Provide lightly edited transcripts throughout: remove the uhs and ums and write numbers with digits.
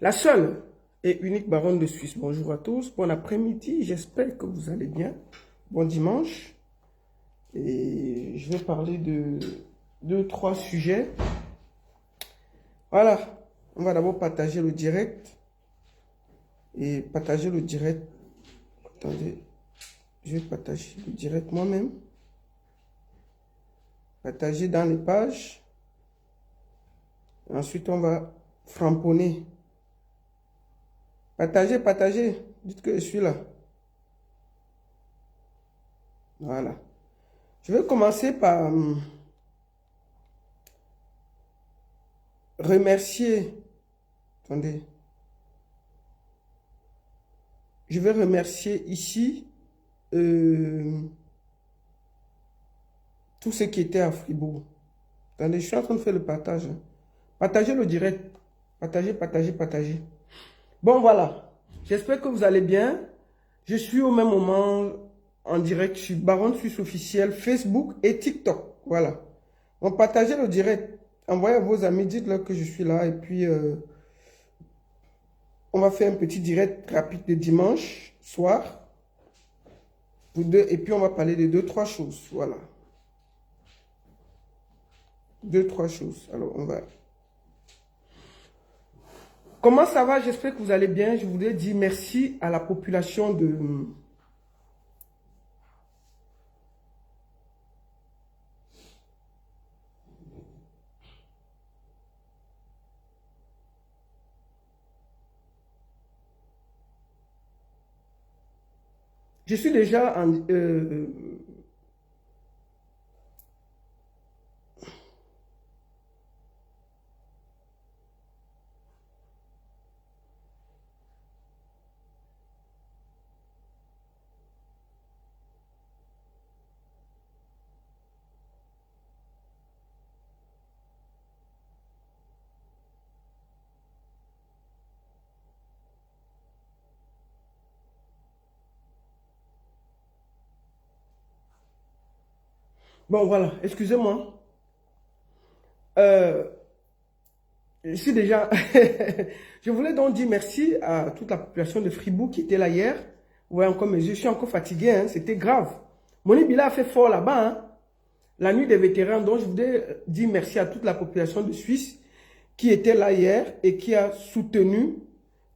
La seule et unique baronne de Suisse. Bonjour à tous, bon après-midi, j'espère que vous allez bien. Bon dimanche. Et je vais parler de 2-3 sujets. Voilà, on va d'abord partager le direct. Et partager le direct. Attendez, je vais partager le direct moi-même. Partager dans les pages. Ensuite, on va framponner. Partagez, partagez. Dites que je suis là. Voilà. Je vais commencer par remercier. Attendez. Je vais remercier ici tous ceux qui étaient à Fribourg. Attendez, je suis en train de faire le partage. Partagez le direct. Partagez, partagez, partagez. Bon, voilà. J'espère que vous allez bien. Je suis au même moment en direct sur Baronne Suisse officiel, Facebook et TikTok. Voilà. Donc, partagez le direct. Envoyez à vos amis, dites-leur que je suis là. Et puis, on va faire un petit direct rapide de dimanche soir. Vous deux, et puis, on va parler de 2-3 choses. Voilà. 2-3 choses. Alors, on va... Comment ça va? J'espère que vous allez bien. Je voulais dire merci à la population de... Je suis déjà en... Bon, voilà. Excusez-moi. Je suis déjà... Je voulais donc dire merci à toute la population de Fribourg qui était là hier. Vous voyez encore mes yeux, je suis encore fatigué, hein, c'était grave. Moni Bila a fait fort là-bas, hein, la nuit des vétérans. Donc je voulais dire merci à toute la population de Suisse qui était là hier et qui a soutenu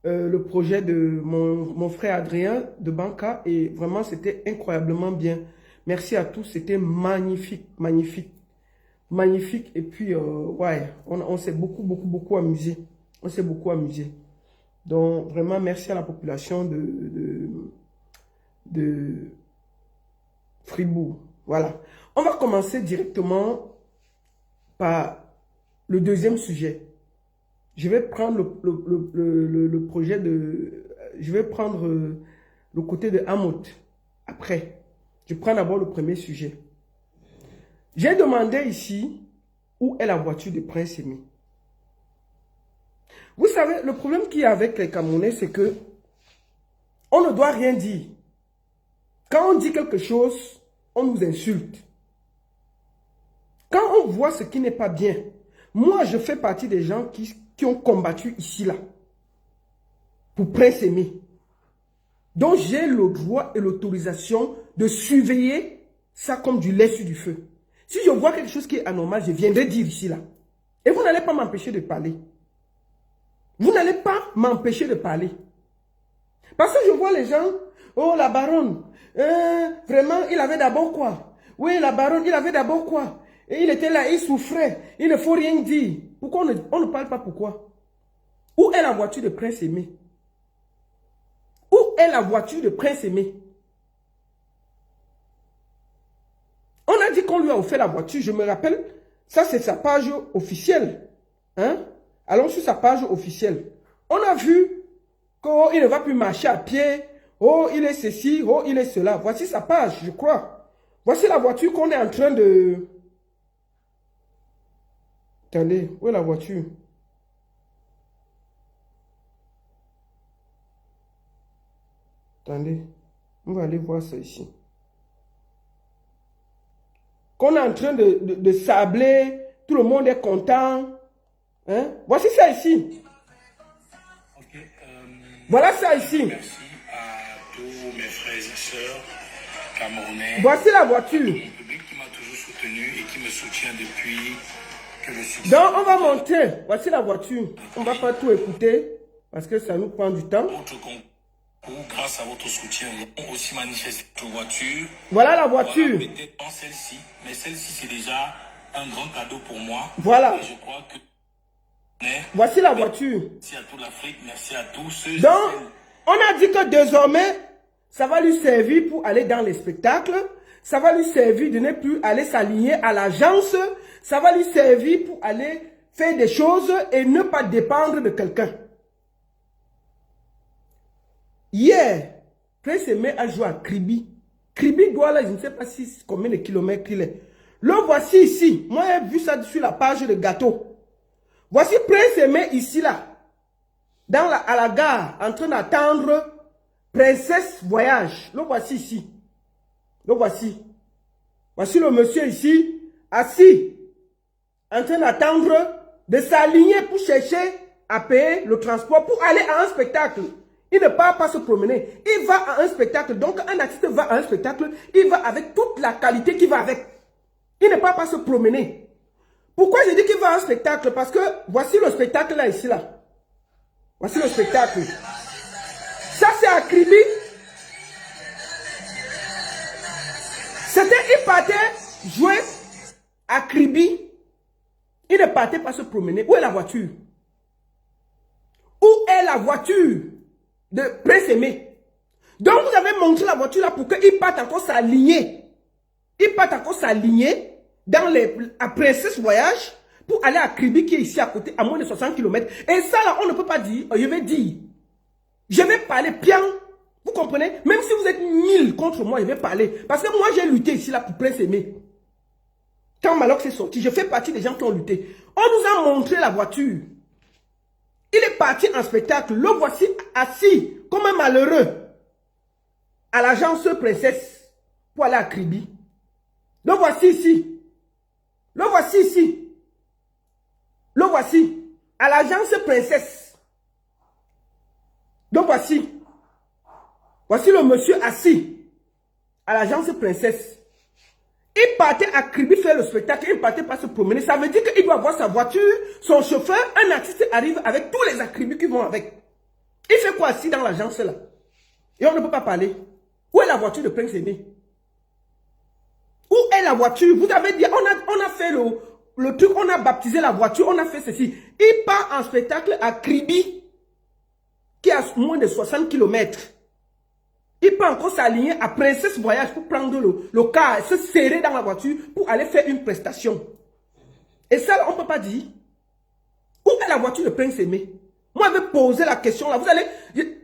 le projet de mon frère Adrien de Banca. Et vraiment, c'était incroyablement bien. Merci à tous, c'était magnifique, magnifique. Magnifique. Et puis, ouais, on s'est beaucoup amusé. On s'est beaucoup amusé. Donc, vraiment, merci à la population de Fribourg. Voilà. On va commencer directement par le deuxième sujet. Je vais prendre le projet de... Je vais prendre le côté de Hamout. Après, je prends d'abord le premier sujet. J'ai demandé ici où est la voiture de Prince Aimé. Vous savez, le problème qu'il y a avec les Camerounais, c'est que on ne doit rien dire. Quand on dit quelque chose, on nous insulte. Quand on voit ce qui n'est pas bien, moi je fais partie des gens qui ont combattu ici là pour Prince Aimé. Donc j'ai le droit et l'autorisation de surveiller ça comme du lait sur du feu. Si je vois quelque chose qui est anormal, je viendrai dire ici là. Et vous n'allez pas m'empêcher de parler. Vous n'allez pas m'empêcher de parler. Parce que je vois les gens, oh la baronne, vraiment il avait d'abord quoi? Oui la baronne, il avait d'abord quoi? Et il était là, il souffrait, il ne faut rien dire. Pourquoi on ne parle pas pourquoi? Où est la voiture de Prince Aimé? Où est la voiture de Prince Aimé? On a dit qu'on lui a offert la voiture, je me rappelle, ça c'est sa page officielle. Hein? Allons sur sa page officielle. On a vu qu'il ne va plus marcher à pied. Oh, il est ceci, oh, il est cela. Voici sa page, je crois. Voici la voiture qu'on est en train de... Attendez, où est la voiture? Attendez, on va aller voir ça ici. Qu'on est en train de sabler, tout le monde est content. Hein? Voici ça ici. Voilà ça ici. Merci à tous mes frères et sœurs camerounais. Voici la voiture. Mon public qui m'a toujours soutenu et qui me soutient depuis que le succès. Donc, on va monter. Voici la voiture. On ne va pas tout écouter parce que ça nous prend du temps. Votre concours, grâce à votre soutien, nous avons aussi manifesté votre voiture. Voilà la voiture. Voilà, peut-être pas celle-ci, mais celle-ci, c'est déjà un grand cadeau pour moi. Voilà. Et je crois que... Voici la voiture. Merci à toute l'Afrique, merci à tous ceux. Donc, on a dit que désormais, ça va lui servir pour aller dans les spectacles. Ça va lui servir de ne plus aller s'aligner à l'agence. Ça va lui servir pour aller faire des choses et ne pas dépendre de quelqu'un. Hier, Prince Aimé a joué à Kribi. Kribi doit là, je ne sais pas combien de kilomètres il est. Le voici ici. Moi, j'ai vu ça sur la page de gâteau. Voici Prince Aimé ici là. À la gare, en train d'attendre Princesse Voyage. Le voici ici. Le voici. Voici le monsieur ici, assis, en train d'attendre de s'aligner pour chercher à payer le transport pour aller à un spectacle. Il ne part pas se promener. Il va à un spectacle. Donc, un artiste va à un spectacle. Il va avec toute la qualité qui va avec. Il ne part pas se promener. Pourquoi je dis qu'il va à un spectacle? Parce que voici le spectacle là, ici, là. Voici le spectacle. Ça, c'est à Kribi. Il partait jouer à Kribi. Il ne partait pas se promener. Où est la voiture? Où est la voiture de Prince Aimé? Donc, vous avez montré la voiture là pour qu'il parte encore s'aligner. Il part encore s'aligner dans à Princesse Voyage pour aller à Kribi qui est ici à côté, à moins de 60 km. Et ça là, on ne peut pas dire, je vais dire. Je vais parler bien. Vous comprenez? Même si vous êtes 1000 contre moi, je vais parler. Parce que moi, j'ai lutté ici là pour Prince Aimé. Quand Malox est sorti, je fais partie des gens qui ont lutté. On nous a montré la voiture. Il est parti en spectacle. Le voici assis comme un malheureux à l'agence Princesse pour aller à Kribi. Le voici ici. Le voici ici. Le voici à l'agence Princesse. Donc voici. Voici le monsieur assis à l'agence Princesse. Il partait à Kribi faire le spectacle, il ne partait pas se promener. Ça veut dire qu'il doit avoir sa voiture, son chauffeur, un artiste arrive avec tous les acribis qui vont avec. Il fait quoi assis dans l'agence là? Et on ne peut pas parler. Où est la voiture de Prince Aimé? Où est la voiture? Vous avez dit, on a fait le truc, on a baptisé la voiture, on a fait ceci. Il part en spectacle à Kribi, qui est à moins de 60 km. Il peut encore s'aligner à Princesse Voyage pour prendre le car, se serrer dans la voiture pour aller faire une prestation. Et ça, on ne peut pas dire. Où est la voiture de Prince Aimé? Moi, je vais poser la question là. Vous allez,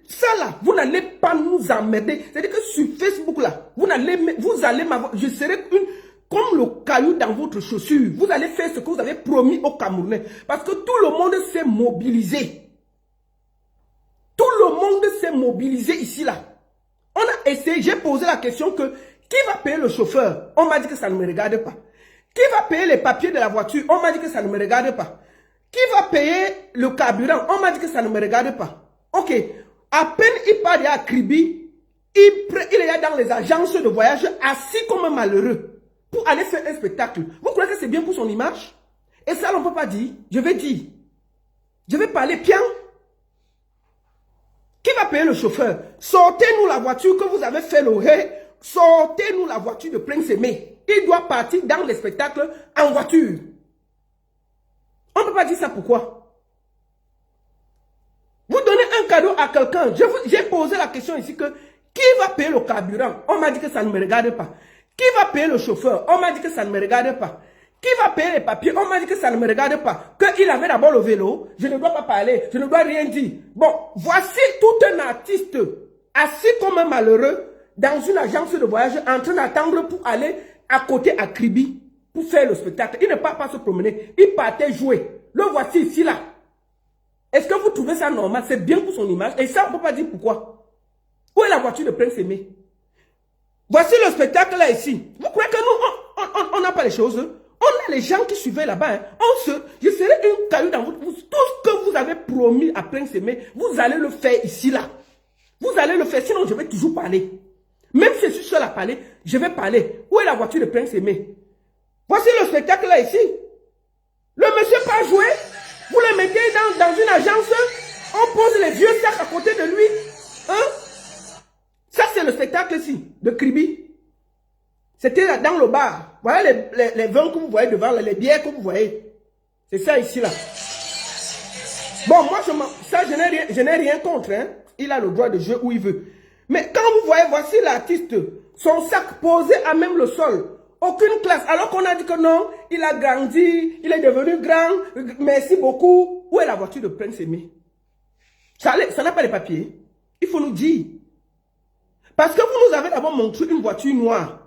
ça là, vous n'allez pas nous emmerder. C'est-à-dire que sur Facebook là, vous allez m'avoir, je serai comme le caillou dans votre chaussure. Vous allez faire ce que vous avez promis aux Camerounais. Parce que tout le monde s'est mobilisé. Tout le monde s'est mobilisé ici là. On a essayé, j'ai posé la question que qui va payer le chauffeur? On m'a dit que ça ne me regarde pas. Qui va payer les papiers de la voiture? On m'a dit que ça ne me regarde pas. Qui va payer le carburant? On m'a dit que ça ne me regarde pas. Ok, à peine il part à Kribi, il est dans les agences de voyage assis comme un malheureux pour aller faire un spectacle. Vous croyez que c'est bien pour son image? Et ça, on ne peut pas dire. Je vais dire. Je vais parler bien. Qui va payer le chauffeur? Sortez-nous la voiture que vous avez fait le ré. Sortez-nous la voiture de Prince Aimé. Il doit partir dans les spectacles en voiture. On ne peut pas dire ça pourquoi? Vous donnez un cadeau à quelqu'un. J'ai posé la question ici que qui va payer le carburant? On m'a dit que ça ne me regarde pas. Qui va payer le chauffeur? On m'a dit que ça ne me regarde pas. Qui va payer les papiers? On m'a dit que ça ne me regarde pas. Qu'il avait d'abord le vélo, je ne dois pas parler, je ne dois rien dire. Bon, voici tout un artiste assis comme un malheureux dans une agence de voyage en train d'attendre pour aller à côté à Kribi pour faire le spectacle. Il ne part pas se promener, il partait jouer. Le voici ici là. Est-ce que vous trouvez ça normal? C'est bien pour son image. Et ça, on ne peut pas dire pourquoi. Où est la voiture de Prince Aimé? Voici le spectacle là ici. Vous croyez que nous, on n'a pas les choses? On a les gens qui suivaient là-bas. Hein. Je serai une caillou dans votre bouche. Tout ce que vous vous avez promis à Prince Aimé, vous allez le faire ici, là. Vous allez le faire, sinon je vais toujours parler. Même si je suis seul à parler, je vais parler. Où est la voiture de Prince Aimé? Voici le spectacle là, ici. Le monsieur pas joué. Vous le mettez dans une agence. On pose les vieux sacs à côté de lui. Hein? Ça, c'est le spectacle ici, de Kribi. C'était dans le bar. Voilà les vins que vous voyez devant, les bières que vous voyez. C'est ça ici, là. Bon, moi, je n'ai rien contre. Hein. Il a le droit de jouer où il veut. Mais quand vous voyez, voici l'artiste, son sac posé à même le sol. Aucune classe. Alors qu'on a dit que non, il a grandi, il est devenu grand. Merci beaucoup. Où est la voiture de Prince Aimé? Ça n'a pas les papiers. Il faut nous dire. Parce que vous nous avez d'abord montré une voiture noire.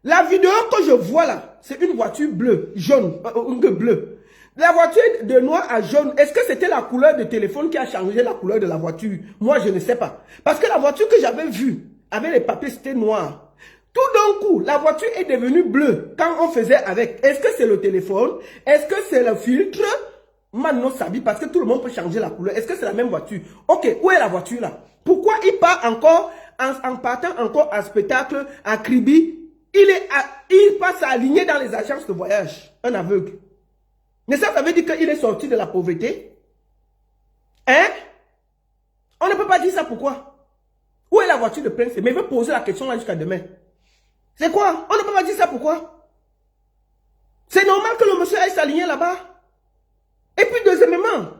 La vidéo que je vois là, c'est une voiture bleue, jaune, bleue. La voiture de noir à jaune, est-ce que c'était la couleur de téléphone qui a changé la couleur de la voiture? Moi, je ne sais pas. Parce que la voiture que j'avais vue, avec les papiers, c'était noir. Tout d'un coup, la voiture est devenue bleue quand on faisait avec. Est-ce que c'est le téléphone? Est-ce que c'est le filtre? Maintenant, Sabi, parce que tout le monde peut changer la couleur. Est-ce que c'est la même voiture? Ok, où est la voiture là? Pourquoi il part encore, en partant encore à spectacle, à Kribi? Il passe à aligner dans les agences de voyage. Un aveugle. Mais ça veut dire qu'il est sorti de la pauvreté? Hein? On ne peut pas dire ça, pourquoi? Où est la voiture de Prince? Mais il veut poser la question là jusqu'à demain. C'est quoi? On ne peut pas dire ça, pourquoi? C'est normal que le monsieur aille s'aligner là-bas. Et puis deuxièmement,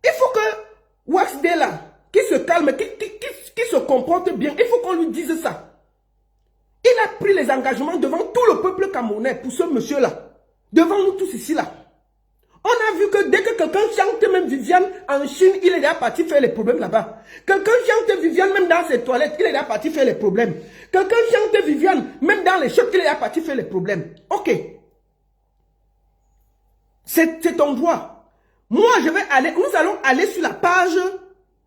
il faut que Waxday là, qui se calme, qui se comporte bien, il faut qu'on lui dise ça. Il a pris les engagements devant tout le peuple camerounais pour ce monsieur-là. Devant nous tous ici là. On a vu que dès que quelqu'un chante, même Viviane en Chine, il est déjà parti faire les problèmes là-bas. Quelqu'un chante Viviane même dans ses toilettes, il est déjà parti faire les problèmes. Quelqu'un chante Viviane même dans les shops, il est déjà parti faire les problèmes. Ok. C'est ton droit. Moi, nous allons aller sur la page,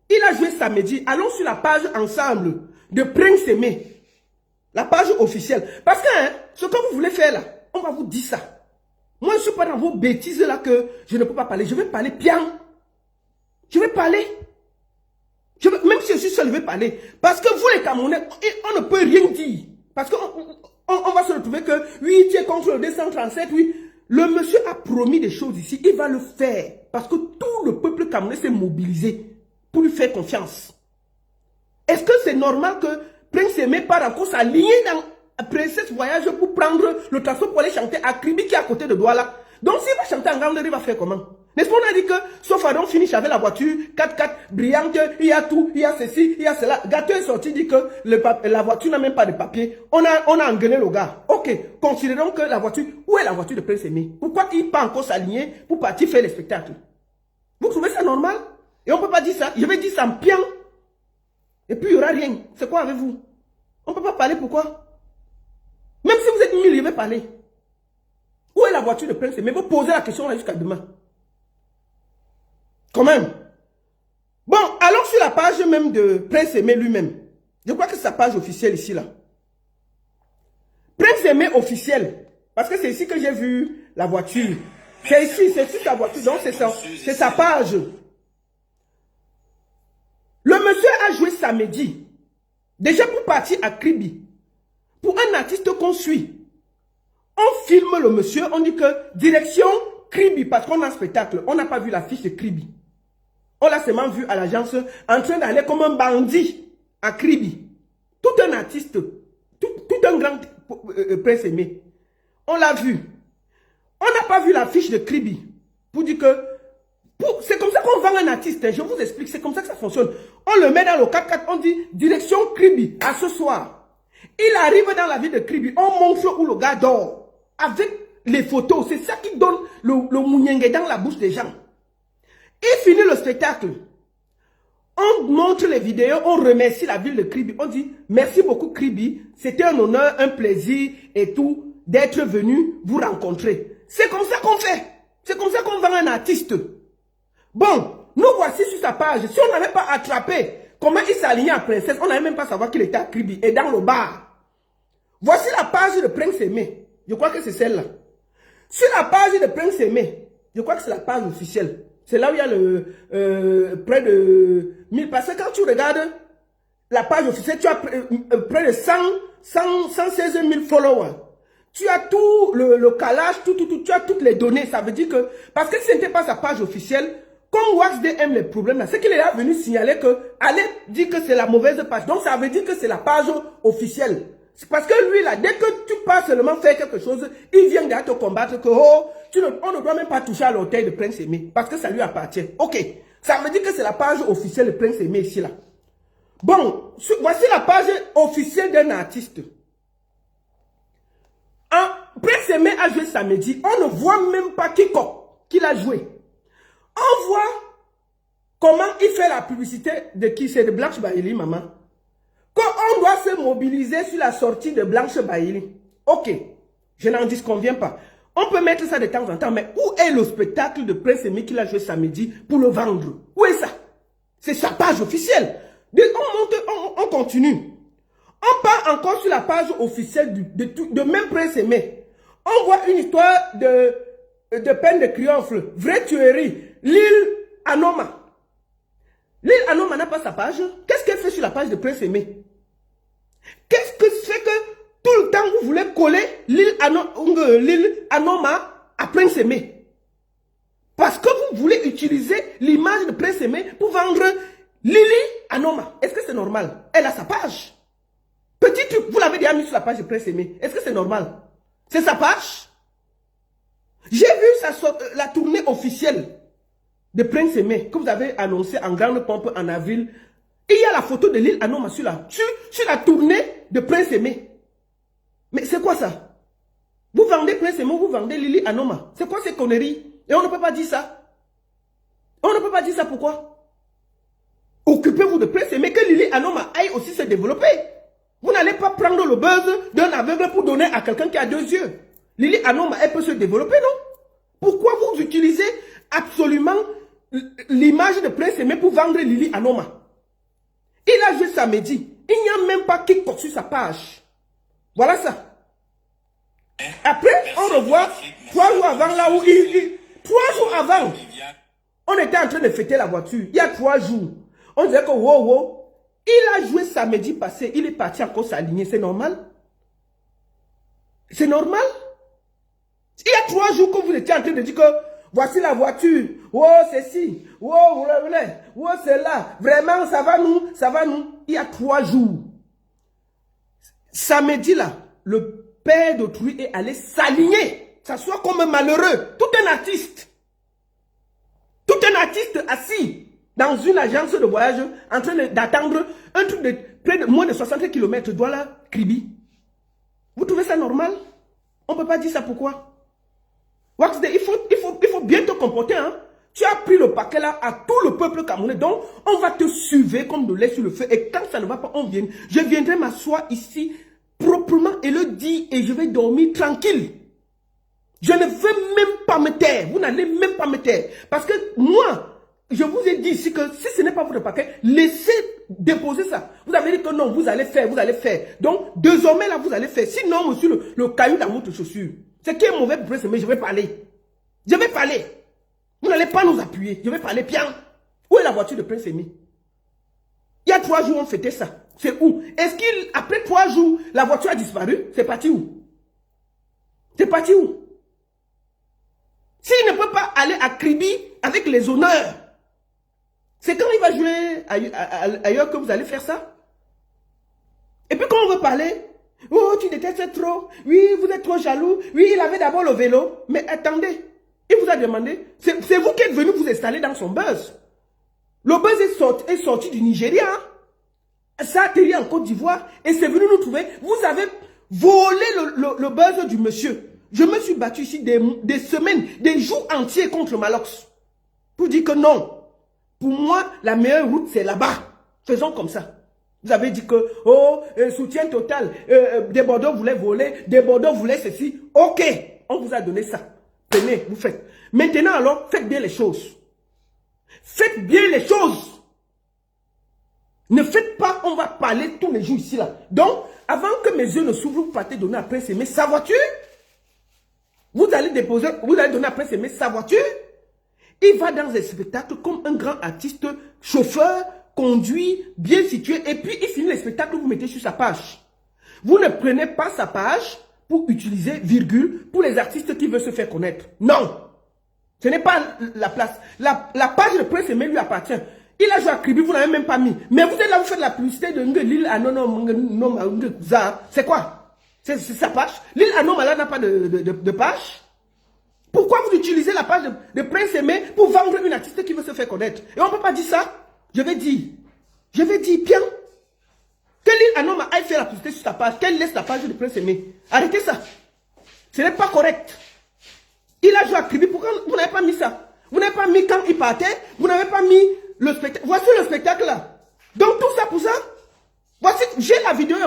il a joué samedi, allons sur la page ensemble de Prince Aimé. La page officielle. Parce que hein, ce que vous voulez faire là, on va vous dire ça. Moi, je ne suis pas dans vos bêtises là que je ne peux pas parler. Je vais parler bien. Je vais parler. Même si je suis seul, je vais parler. Parce que vous les Camerounais, on ne peut rien dire. Parce qu'on va se retrouver que, oui, tu es contre le 237, oui. Le monsieur a promis des choses ici. Il va le faire. Parce que tout le peuple camerounais s'est mobilisé pour lui faire confiance. Est-ce que c'est normal que Prince Aimé part encore s'aligner dans Princesse Voyage pour prendre le transport pour aller chanter à Kribi qui est à côté de Douala? Donc s'il va chanter en grandeur, il va faire comment? N'est-ce pas, on a dit que sauf Adon finish avec la voiture 4x4 brillante, il y a tout, il y a ceci, il y a cela. Gâteau est sorti, dit que la voiture n'a même pas de papier. On a engueulé le gars. Ok, considérons que la voiture, où est la voiture de Prince Aimé? Pourquoi il part encore s'aligner pour partir faire les spectacles? Vous trouvez ça normal? Et on ne peut pas dire ça. Je vais dire ça en pian. Et puis il n'y aura rien. C'est quoi avec vous? On ne peut pas parler, pourquoi? Même si vous êtes 1000, je vais parler. Où est la voiture de Prince Aimé? Vous posez la question là jusqu'à demain. Quand même. Bon, allons sur la page même de Prince Aimé lui-même. Je crois que c'est sa page officielle ici là. Prince Aimé officiel. Parce que c'est ici que j'ai vu la voiture. C'est ici sa voiture. Donc c'est sa page. Le monsieur a joué samedi. Déjà pour partir à Kribi. Pour un artiste qu'on suit. On filme le monsieur, on dit que direction Kribi, parce qu'on a un spectacle. On n'a pas vu l'affiche de Kribi. On l'a seulement vu à l'agence en train d'aller comme un bandit à Kribi. Tout un artiste, tout un grand Prince Aimé. On l'a vu. On n'a pas vu l'affiche de Kribi. Pour dire que c'est comme ça qu'on vend un artiste. Je vous explique, c'est comme ça que ça fonctionne. On le met dans le 4x4, on dit direction Kribi, à ce soir. Il arrive dans la ville de Kribi, on montre où le gars dort. Avec les photos, c'est ça qui donne le mouniengue dans la bouche des gens. Il finit le spectacle. On montre les vidéos, on remercie la ville de Kribi. On dit merci beaucoup Kribi, c'était un honneur, un plaisir et tout d'être venu vous rencontrer. C'est comme ça qu'on fait. C'est comme ça qu'on vend un artiste. Bon, nous voici sur sa page. Si on n'avait pas attrapé comment il s'alignait à Princesse, on n'allait même pas savoir qu'il était à Kribi et dans le bar. Voici la page de Prince Aimé. Je crois que c'est celle-là. Sur la page de Prince Aimé, je crois que c'est la page officielle. C'est là où il y a près de 1000. Parce que quand tu regardes la page officielle, tu as près de 116 000 followers. Tu as tout le calage, tu as toutes les données. Ça veut dire que, parce que si ce n'était pas sa page officielle, comme WaxD aime les problèmes là, c'est qu'il est là venu signaler que, allez dire que c'est la mauvaise page. Donc ça veut dire que c'est la page officielle. C'est parce que lui là, dès que tu pars seulement faire quelque chose, il vient de te combattre que, oh, on ne doit même pas toucher à l'orteil de Prince Aimé, parce que ça lui appartient. Ok, ça veut dire que c'est la page officielle de Prince Aimé ici là. Bon, voici la page officielle d'un artiste. Prince Aimé a joué samedi, on ne voit même pas qu'il a joué. On voit comment il fait la publicité de qui? C'est de Blanche Baïli, maman. Quand on doit se mobiliser sur la sortie de Blanche Baïli. Ok, je n'en disconviens pas. On peut mettre ça de temps en temps, mais où est le spectacle de Prince Aimé qu'il a joué samedi pour le vendre? Où est ça? C'est sa page officielle. On continue. On part encore sur la page officielle de même Prince Aimé. On voit une histoire de peine de triomphe, vraie tuerie, l'île Anoma. L'île Anoma n'a pas sa page. Qu'est-ce qu'elle fait sur la page de Prince Aimé? Qu'est-ce que c'est que tout le temps vous voulez coller l'île Anoma à Prince Aimé? Parce que vous voulez utiliser l'image de Prince Aimé pour vendre Lily Anoma. Est-ce que c'est normal? Elle a sa page. Petit truc, vous l'avez déjà mis sur la page de Prince Aimé. Est-ce que c'est normal? C'est sa page? J'ai vu la tournée officielle de Prince Aimé que vous avez annoncé en grande pompe en avril. Et il y a la photo de l'île Anoma sur la tournée de Prince Aimé. Mais c'est quoi ça? Vous vendez Prince Aimé, vous vendez Lily Anoma. C'est quoi ces conneries? Et on ne peut pas dire ça. On ne peut pas dire ça, pourquoi? Occupez-vous de Prince Aimé, que Lily Anoma aille aussi se développer. Vous n'allez pas prendre le buzz d'un aveugle pour donner à quelqu'un qui a deux yeux. Lily Anoma, elle peut se développer, non? Pourquoi vous utilisez absolument l'image de Prince Aimé pour vendre Lily Anoma? Il a joué samedi. Il n'y a même pas quiconque sur sa page. Voilà ça. Après, on revoit 3 jours avant, là où 3 jours avant, on était en train de fêter la voiture. Il y a 3 jours. On disait que wow, il a joué samedi passé. Il est parti encore s'aligner. C'est normal? C'est normal? Il y a 3 jours que vous étiez en train de dire que voici la voiture. Oh, c'est ci. Oh, oh, c'est là. Vraiment, ça va nous. Ça va nous. Il y a 3 jours. Samedi là, le père d'autrui est allé s'aligner. Ça soit comme un malheureux. Tout un artiste. Tout un artiste assis dans une agence de voyage en train d'attendre un truc de près de moins de 60 km. Douala, Kribi. Vous trouvez ça normal? On ne peut pas dire ça, pourquoi? WaxD, il faut bien te comporter, hein. Tu as pris le paquet là à tout le peuple camerounais. Donc, on va te suivre comme de lait sur le feu. Et quand ça ne va pas, je viendrai m'asseoir ici proprement et le dire et je vais dormir tranquille. Je ne veux même pas me taire. Vous n'allez même pas me taire. Parce que moi, je vous ai dit ici que si ce n'est pas votre paquet, laissez déposer ça. Vous avez dit que non, vous allez faire, vous allez faire. Donc, désormais là, vous allez faire. Sinon, monsieur, le caillou dans votre chaussure. C'est qui est mauvais pour Prince Aimé, je vais parler. Je vais parler. Vous n'allez pas nous appuyer. Je vais parler bien. Où est la voiture de Prince Aimé? Il y a 3 jours, on fêtait ça. C'est où? Est-ce qu'après 3 jours, la voiture a disparu? C'est parti où? C'est parti où? S'il ne peut pas aller à Kribi avec les honneurs, c'est quand il va jouer ailleurs que vous allez faire ça? Et puis quand on veut parler, oh, tu détestes trop, oui, vous êtes trop jaloux, oui, il avait d'abord le vélo, mais attendez, il vous a demandé, c'est vous qui êtes venu vous installer dans son buzz. Le buzz est sorti du Nigeria, ça a atterri en Côte d'Ivoire, et c'est venu nous trouver, vous avez volé le buzz du monsieur. Je me suis battu ici des semaines, des jours entiers contre Malox. Pour dire que non. Pour moi, la meilleure route, c'est là-bas. Faisons comme ça. Vous avez dit que, oh, soutien total, des Bordeaux voulaient voler, des Bordeaux voulaient ceci. Ok, on vous a donné ça. Tenez, vous faites. Maintenant alors, faites bien les choses. Faites bien les choses. Ne faites pas, on va parler tous les jours ici là. Donc, avant que mes yeux ne s'ouvrent, vous partez donner à Prince Aimé sa voiture. Vous allez donner à Prince Aimé sa voiture. Il va dans un spectacle comme un grand artiste, chauffeur, conduit, bien situé, et puis il finit le spectacle, vous mettez sur sa page. Vous ne prenez pas sa page pour utiliser virgule pour les artistes qui veulent se faire connaître. Non. Ce n'est pas la place. La page de Prince Aimé lui appartient. Il a joué à Kribi, vous n'avez même pas mis. Mais vous êtes là, vous faites la publicité de Lil Anom. C'est quoi? C'est sa page. Lil Anom là n'a pas de page. Pourquoi vous utilisez la page de Prince Aimé pour vendre une artiste qui veut se faire connaître? Et on ne peut pas dire ça. Je vais dire bien. Que Lil Anom aille faire la publicité sur sa page, qu'elle laisse la page de Prince Aimé. Arrêtez ça. Ce n'est pas correct. Il a joué à Kribi, pourquoi vous n'avez pas mis ça? Vous n'avez pas mis quand il partait, vous n'avez pas mis le spectacle. Voici le spectacle là. Donc tout ça pour ça. Voici, j'ai la vidéo.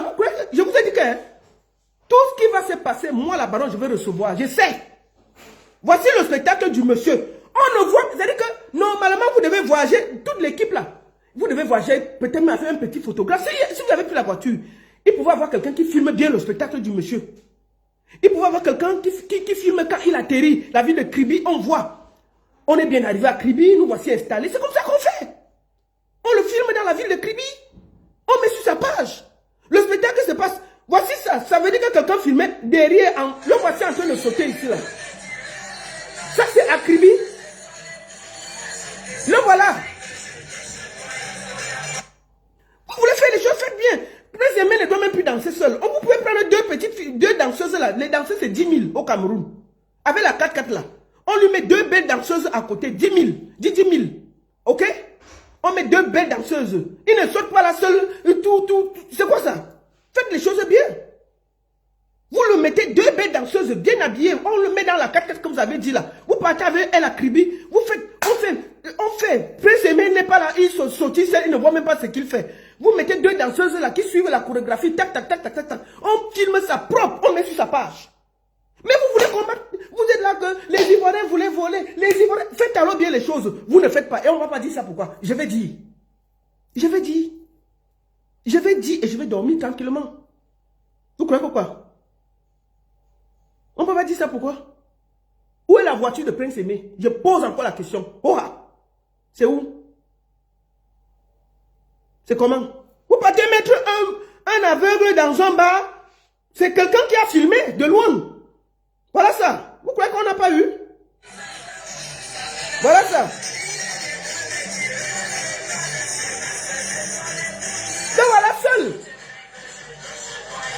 Je vous ai dit que tout ce qui va se passer, moi la baronne, je vais recevoir. Je sais. Voici le spectacle du monsieur. On ne voit, c'est-à-dire que normalement vous devez voyager, toute l'équipe là. Vous devez voyager, peut-être même faire un petit photographe. Si vous avez pris la voiture, il pouvait avoir quelqu'un qui filme bien le spectacle du monsieur. Il pouvait avoir quelqu'un qui filme quand il atterrit. La ville de Kribi, on voit. On est bien arrivé à Kribi, nous voici installés. C'est comme ça qu'on fait. On le filme dans la ville de Kribi. On met sur sa page. Le spectacle se passe. Voici ça. Ça veut dire que quelqu'un filmait derrière. Le voici en train de sauter ici là. Ça c'est à Kribi. Le voilà. Vous voulez faire les choses, faites bien. Prince Aimé ne doit même plus danser seul. Vous pouvez prendre deux petites filles, deux danseuses là. Les danseuses c'est 10 000 au Cameroun. Avec la 4x4 là. On lui met deux belles danseuses à côté. 10 000. 10 000. Ok? On met deux belles danseuses. Il ne saute pas là seul. Tout. C'est quoi ça? Faites les choses bien. Vous le mettez deux belles danseuses bien habillées. On le met dans la 4x4 comme vous avez dit là. Vous partez avec elle à Kribi. Vous faites. On fait. Prince Aimé n'est pas là. Il saute seul. Il ne voit même pas ce qu'il fait. Vous mettez deux danseuses là qui suivent la chorégraphie. Tac, tac, tac, tac, tac, tac. On filme ça propre. On met sur sa page. Mais vous voulez combattre. Vous êtes là que les Ivoiriens voulaient voler. Les Ivoiriens. Faites alors bien les choses. Vous ne faites pas. Et on ne va pas dire ça pourquoi. Je vais dire. Et je vais dormir tranquillement. Vous croyez pourquoi? On ne peut pas dire ça pourquoi? Où est la voiture de Prince Aimé? Je pose encore la question. Oh, c'est où? C'est comment? Vous partez mettre un aveugle dans un bar. C'est quelqu'un qui a filmé de loin. Voilà ça. Vous croyez qu'on n'a pas eu? Voilà ça. Donc voilà seul.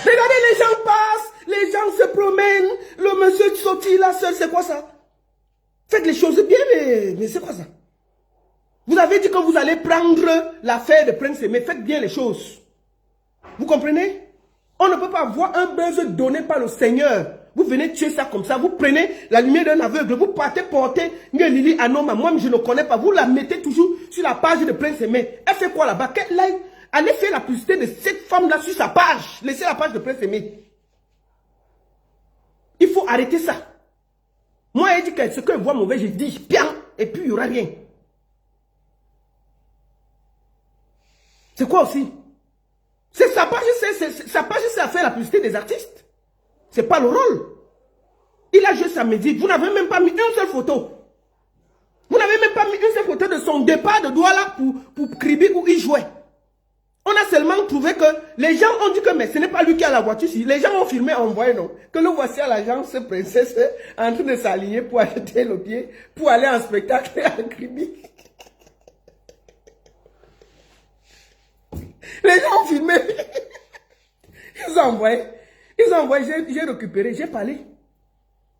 Regardez, les gens passent, les gens se promènent, le monsieur sorti là seul, c'est quoi ça? Faites les choses bien, mais c'est quoi ça? Vous avez dit que vous allez prendre l'affaire de Prince Aimé, faites bien les choses. Vous comprenez? On ne peut pas avoir un buzz donné par le Seigneur. Vous venez tuer ça comme ça, vous prenez la lumière d'un aveugle, vous partez porter Lili Anoma, moi je ne connais pas, vous la mettez toujours sur la page de Prince Aimé. Elle fait quoi là-bas? Allez faire la publicité de cette femme-là sur sa page. Laissez la page de Prince Aimé. Il faut arrêter ça. Moi, elle dit que ce qu'elle voit mauvais, je dis bien, et puis il n'y aura rien. C'est quoi aussi? C'est sa page, c'est à faire la publicité des artistes. C'est pas le rôle. Il a joué sa musique. Vous n'avez même pas mis une seule photo. Vous n'avez même pas mis une seule photo de son départ de Douala pour Kribi où il jouait. On a seulement trouvé que les gens ont dit que mais ce n'est pas lui qui a la voiture. Les gens ont filmé, envoyé non. Que le voici à l'agence princesse en train de s'aligner pour acheter le pied, pour aller en spectacle à Kribi. Les gens ont filmé. Ils ont envoyé, j'ai récupéré, j'ai parlé.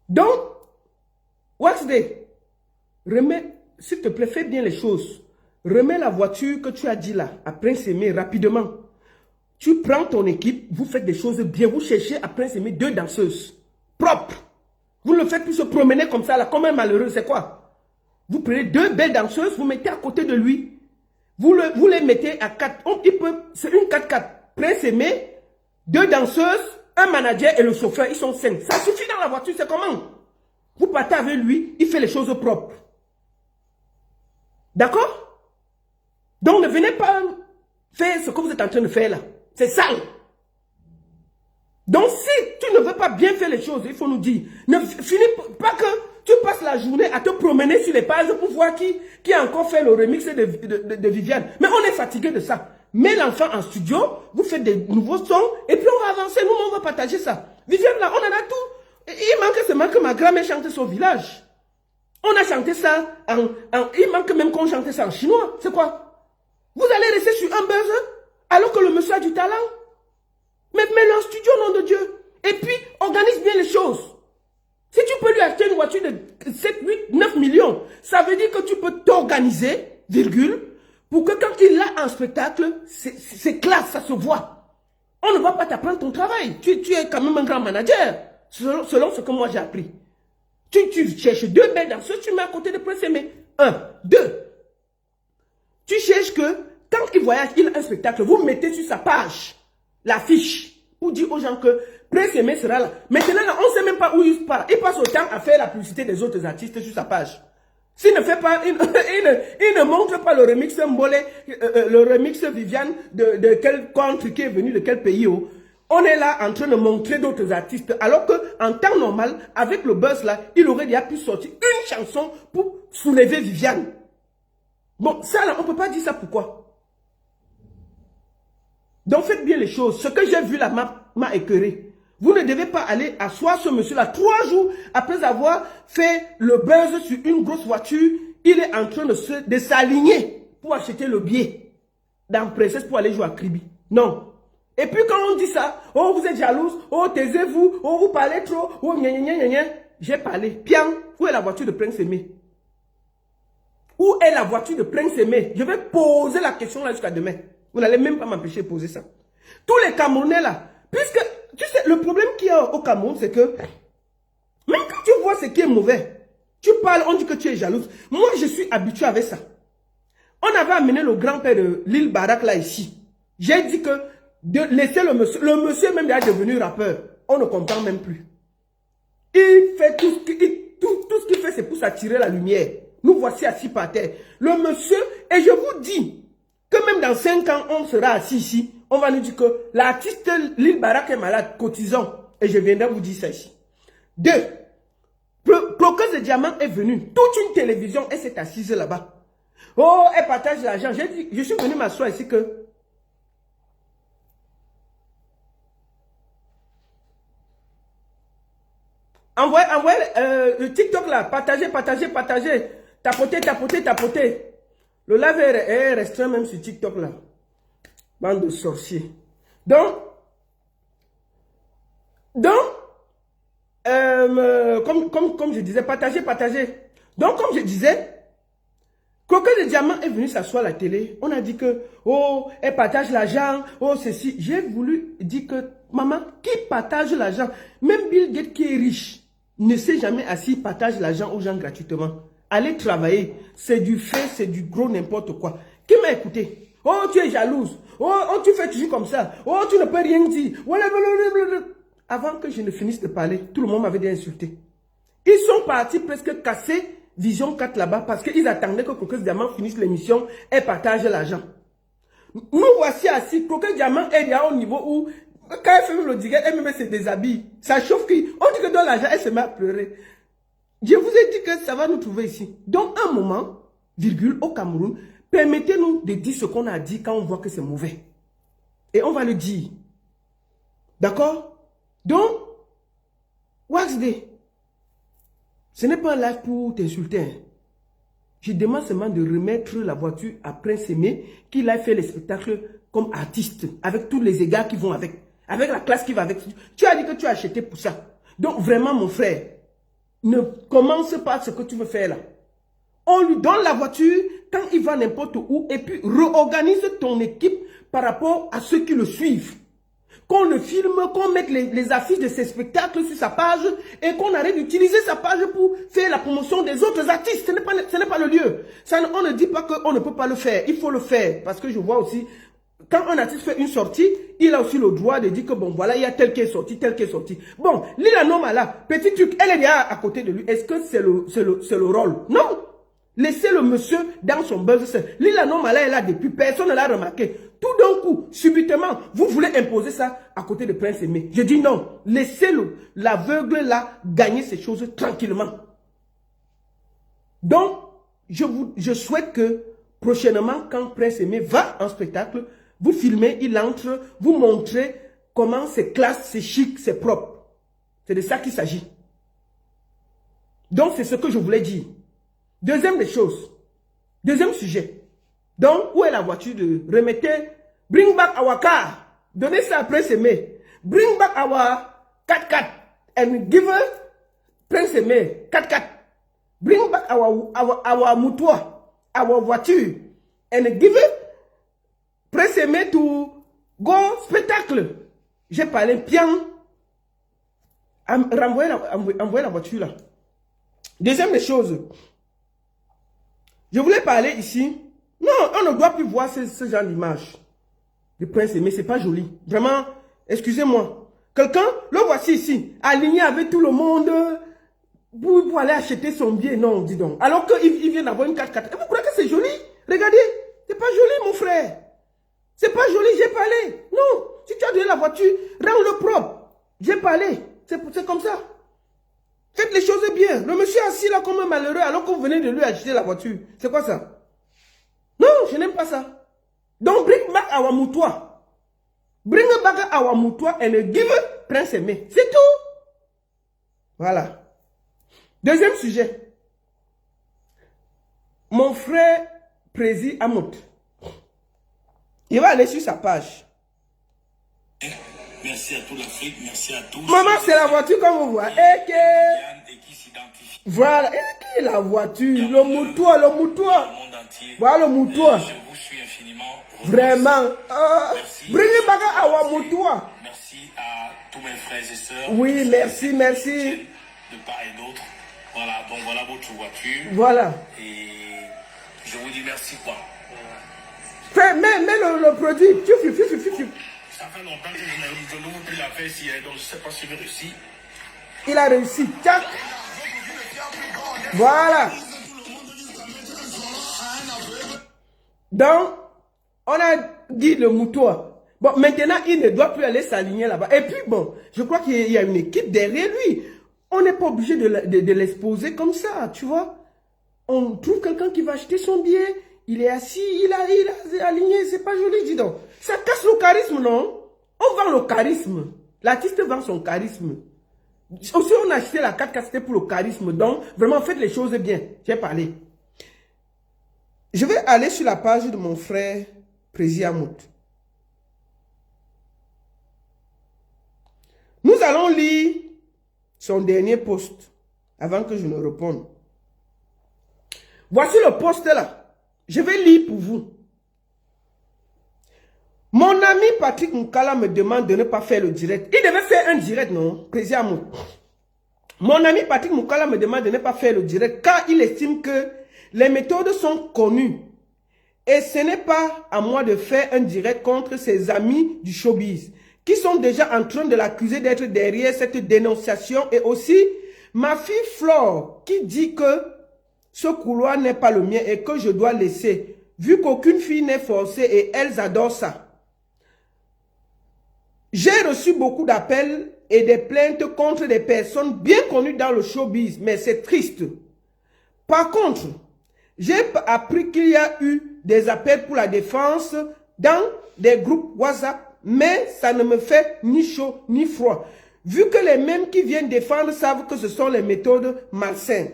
Donc, what's day? Remets, s'il te plaît, fais bien les choses. Remets la voiture que tu as dit là, à Prince Aimé, rapidement. Tu prends ton équipe, vous faites des choses bien. Vous cherchez à Prince Aimé deux danseuses. Propres. Vous ne le faites plus se promener comme ça, là, comme un malheureux. C'est quoi? Vous prenez deux belles danseuses, vous mettez à côté de lui. Vous les mettez à 4. C'est une 4x4. Prince Aimé, deux danseuses, un manager et le chauffeur. Ils sont 5. Ça suffit dans la voiture, c'est comment? Vous partez avec lui, il fait les choses propres. D'accord? Donc ne venez pas faire ce que vous êtes en train de faire là. C'est sale. Donc si tu ne veux pas bien faire les choses, il faut nous dire. Ne finis pas que Tu passes la journée à te promener sur les pages pour voir qui a encore fait le remix de Viviane. Mais on est fatigué de ça. Mets l'enfant en studio, vous faites des nouveaux sons, et puis on va avancer, nous on va partager ça. Viviane là, on en a tout. Il manque seulement que ma grand-mère chante son village. On a chanté ça il manque même qu'on chante ça en chinois. C'est quoi? Vous allez rester sur un buzz alors que le monsieur a du talent. Mais mets-le en studio, nom de Dieu. Et puis, organise bien les choses. Si tu peux lui acheter une voiture de 7, 8, 9 millions, ça veut dire que tu peux t'organiser, virgule, pour que quand il a un spectacle, c'est classe, ça se voit. On ne va pas t'apprendre ton travail. Tu es quand même un grand manager, selon ce que moi j'ai appris. Tu cherches 2 belles danseuses, tu mets à côté de Prince Aimé. 1. 2. Tu cherches que, quand il voyage, il a un spectacle, vous mettez sur sa page l'affiche pour dire aux gens que Prince Aimé sera là. Maintenant, là, on ne sait même pas où il part. Il passe autant à faire la publicité des autres artistes sur sa page. S'il ne fait pas, il ne montre pas le remix Mbolé, le remix Viviane de quel country qui est venu de quel pays. Oh. On est là en train de montrer d'autres artistes. Alors qu'en temps normal, avec le buzz là, il aurait déjà pu sortir une chanson pour soulever Viviane. Bon, ça là, on ne peut pas dire ça pourquoi. Donc faites bien les choses. Ce que j'ai vu là m'a écœuré. Vous ne devez pas aller asseoir ce monsieur-là 3 jours après avoir fait le buzz sur une grosse voiture. Il est en train de s'aligner pour acheter le billet dans Princesse pour aller jouer à Kribi. Non. Et puis quand on dit ça, oh vous êtes jalouse, oh taisez-vous, oh vous parlez trop, oh gna gna gna gna. J'ai parlé. Pian, où est la voiture de Prince Aimé? Où est la voiture de Prince Aimé? Je vais poser la question là jusqu'à demain. Vous n'allez même pas m'empêcher de poser ça. Tous les Camerounais là, puisque, tu sais, le problème qu'il y a au Cameroun, c'est que, même quand tu vois ce qui est mauvais, tu parles, on dit que tu es jalouse. Moi, je suis habitué avec ça. On avait amené le grand-père de Lil Barak là ici. J'ai dit que, de laisser le monsieur même déjà devenu rappeur. On ne comprend même plus. Il fait tout ce qu'il fait, c'est pour s'attirer la lumière. Nous voici assis par terre. Le monsieur, et je vous dis, que même dans 5 ans, on sera assis ici, on va nous dire que l'artiste Lil Barak est malade, cotisons. Et je viendrai vous dire ça ici. 2. Bloqueuse de diamant est venue. Toute une télévision, elle s'est assise là-bas. Oh, elle partage l'argent. J'ai dit, je suis venu m'asseoir ici que... Envoyez le TikTok là, partagez. Tapotez. Le live est restreint même sur TikTok là. Bande de sorciers. Donc, comme je disais, partagez. Donc, comme je disais, Coco de Diamant est venu s'asseoir à la télé. On a dit que, oh, elle partage l'argent, oh, ceci. J'ai voulu dire que, maman, qui partage l'argent? Même Bill Gates qui est riche, ne s'est jamais assis, partage l'argent aux gens gratuitement. Allez travailler. C'est du fait, c'est du gros n'importe quoi. Qui m'a écouté? Oh, tu es jalouse. Oh, tu fais toujours comme ça. Oh, tu ne peux rien dire. Avant que je ne finisse de parler, tout le monde m'avait déjà insulté. Ils sont partis presque casser Vision 4 là-bas parce qu'ils attendaient que Coco Diamant finisse l'émission et partage l'argent. Nous voici assis. Coco Diamant est déjà au niveau où, quand elle fait le diguet, elle me se déshabille. Ça chauffe qui. On dit que dans l'argent, elle se met à pleurer. Je vous ai dit que ça va nous trouver ici. Donc, un moment, virgule, au Cameroun, permettez-nous de dire ce qu'on a dit quand on voit que c'est mauvais. Et on va le dire. D'accord? Donc, Waxday, ce n'est pas un live pour t'insulter. Hein. Je demande seulement de remettre la voiture à Prince Aimé, qu'il a fait les spectacles comme artiste, avec tous les égards qui vont avec la classe qui va avec. Tu as dit que tu as acheté pour ça. Donc, vraiment, mon frère, ne commence pas ce que tu veux faire là. On lui donne la voiture quand il va n'importe où et puis réorganise ton équipe par rapport à ceux qui le suivent. Qu'on le filme, qu'on mette les affiches de ses spectacles sur sa page et qu'on arrête d'utiliser sa page pour faire la promotion des autres artistes. Ce n'est pas le lieu. Ça, on ne dit pas qu'on ne peut pas le faire. Il faut le faire parce que je vois aussi, quand un artiste fait une sortie, il a aussi le droit de dire que bon, voilà, il y a tel qui est sorti, tel qui est sorti. Bon, Lila Noma là, petit truc, elle est déjà à côté de lui. Est-ce que c'est le rôle? Non. Laissez le monsieur dans son buzz. Lila Noma là, elle a depuis, personne ne l'a remarqué. Tout d'un coup, subitement, vous voulez imposer ça à côté de Prince Aimé. Je dis non. Laissez-le, l'aveugle là, gagner ces choses tranquillement. Donc, je souhaite que prochainement, quand Prince Aimé va en spectacle, vous filmez, il entre, vous montrez comment c'est classe, c'est chic, c'est propre. C'est de ça qu'il s'agit. Donc, c'est ce que je voulais dire. Deuxième des choses. Deuxième sujet. Donc, où est la voiture de remettez? Bring back our car. Donnez ça à Prince Aimé. Bring back our 4x4 and give Prince Aimé 4x4. Bring back our mutua, our voiture and give Prince Aimé to go spectacle. J'ai parlé bien. Envoyez la voiture là. Deuxième des choses. Je voulais parler ici. Non, on ne doit plus voir ce genre d'image de Prince Aimé. C'est pas joli. Vraiment, excusez-moi. Quelqu'un, le voici ici, aligné avec tout le monde pour aller acheter son billet. Non, dis donc. Alors qu'il vient d'avoir une 4x4. Et vous croyez que c'est joli? Regardez, c'est pas joli, mon frère. C'est pas joli, j'ai parlé. Non, si tu as donné la voiture, rends-le propre. J'ai parlé. C'est comme ça. Faites les choses bien. Le monsieur assis là comme un malheureux alors que vous venez de lui acheter la voiture. C'est quoi ça? Non, je n'aime pas ça. Donc, bring back our mutua. Bring back our mutua and give Prince Aimé. C'est tout. Voilà. Deuxième sujet. Mon frère Prési Amout. Il va aller sur sa page. Merci à toute l'Afrique, merci à tous. Maman, c'est la voiture comme vous voyez. Voilà, et la voiture, le moutoir, le moutoir. Voilà le moutoir. Je vous suis infiniment. Vraiment. Bring back our moutoir. Merci à tous mes frères et sœurs. Oui, merci, merci. De part et d'autre. Voilà, donc voilà votre voiture. Voilà. Et je vous dis merci quoi. Mets le produit. Ça fait longtemps que je ne vous plus la faire ici, donc je ne sais pas si j'ai réussi. Il a réussi. Tac. Voilà. Donc, on a dit le moutoir. Bon, maintenant, il ne doit plus aller s'aligner là-bas. Et puis, bon, je crois qu'il y a une équipe derrière lui. On n'est pas obligé de l'exposer comme ça, tu vois. On trouve quelqu'un qui va acheter son billet. Il est assis, il a aligné, c'est pas joli, dis donc. Ça casse le charisme, non? On vend le charisme. L'artiste vend son charisme. Aussi, on a acheté la 4K, c'était pour le charisme. Donc, vraiment, faites les choses bien. J'ai parlé. Je vais aller sur la page de mon frère Prési Amout. Nous allons lire son dernier post avant que je ne réponde. Voici le post là. Je vais lire pour vous. Mon ami Patrick Moukala me demande de ne pas faire le direct. Il devait faire un direct, non? Prési Amout. Mon ami Patrick Moukala me demande de ne pas faire le direct car il estime que les méthodes sont connues. Et ce n'est pas à moi de faire un direct contre ses amis du showbiz qui sont déjà en train de l'accuser d'être derrière cette dénonciation. Et aussi ma fille Flore qui dit que ce couloir n'est pas le mien et que je dois laisser, vu qu'aucune fille n'est forcée et elles adorent ça. J'ai reçu beaucoup d'appels et des plaintes contre des personnes bien connues dans le showbiz, mais c'est triste. Par contre, j'ai appris qu'il y a eu des appels pour la défense dans des groupes WhatsApp, mais ça ne me fait ni chaud ni froid, vu que les mêmes qui viennent défendre savent que ce sont les méthodes malsaines.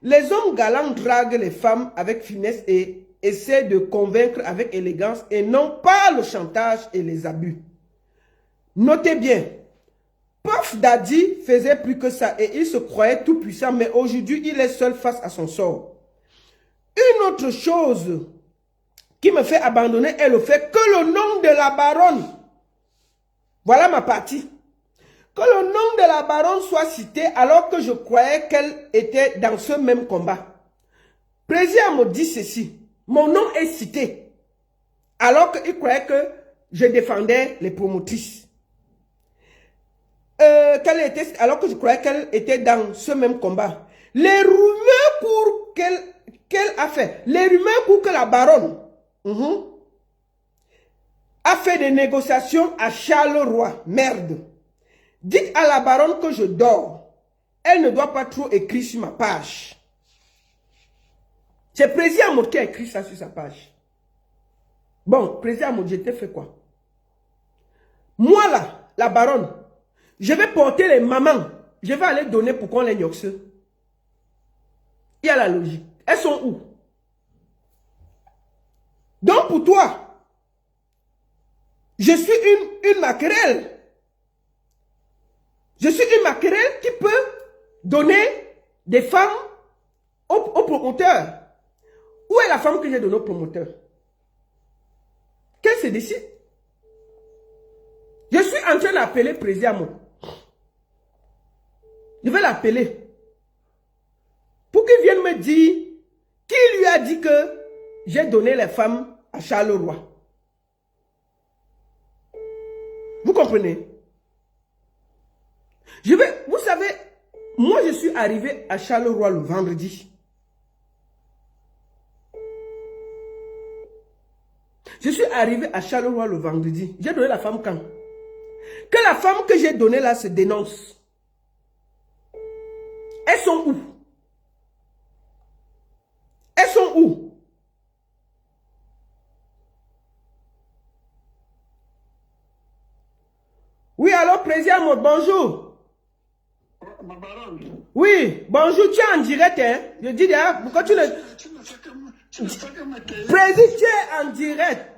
Les hommes galants draguent les femmes avec finesse et essaient de convaincre avec élégance et non pas le chantage et les abus. Notez bien, Puff Daddy faisait plus que ça et il se croyait tout puissant, mais aujourd'hui il est seul face à son sort. Une autre chose qui me fait abandonner est le fait que le nom de la baronne, voilà ma partie, que le nom de la baronne soit cité alors que je croyais qu'elle était dans ce même combat. Président me dit ceci, mon nom est cité alors qu'il croyait que je défendais les promotrices. Alors que je croyais qu'elle était dans ce même combat. Les rumeurs courent qu'elle a fait. Les rumeurs courent que la baronne a fait des négociations à Charleroi. Merde. Dites à la baronne que je dors. Elle ne doit pas trop écrire sur ma page. C'est Président Amod qui a écrit ça sur sa page. Bon, Président Amod, je t'ai fait quoi? Moi là, la baronne, je vais porter les mamans. Je vais aller donner pour qu'on les nyoxe. Il y a la logique. Elles sont où? Donc pour toi, je suis une maquerelle. Je suis une maquerelle qui peut donner des femmes au promoteur. Où est la femme que j'ai donnée au promoteur? Qu'elle se décide? Je suis en train d'appeler Président. Je vais l'appeler. Pour qu'il vienne me dire qui lui a dit que j'ai donné les femmes à Charleroi. Vous comprenez? Vous savez, moi je suis arrivé à Charleroi le vendredi. Je suis arrivé à Charleroi le vendredi. J'ai donné la femme quand? Que la femme que j'ai donnée là se dénonce. Elles sont où? Elles sont où? Oui, alors, Président, bonjour. Ma baronne. Oui, bonjour, tu es en direct, hein? Je dis, pourquoi tu ne... Président, tu es en direct.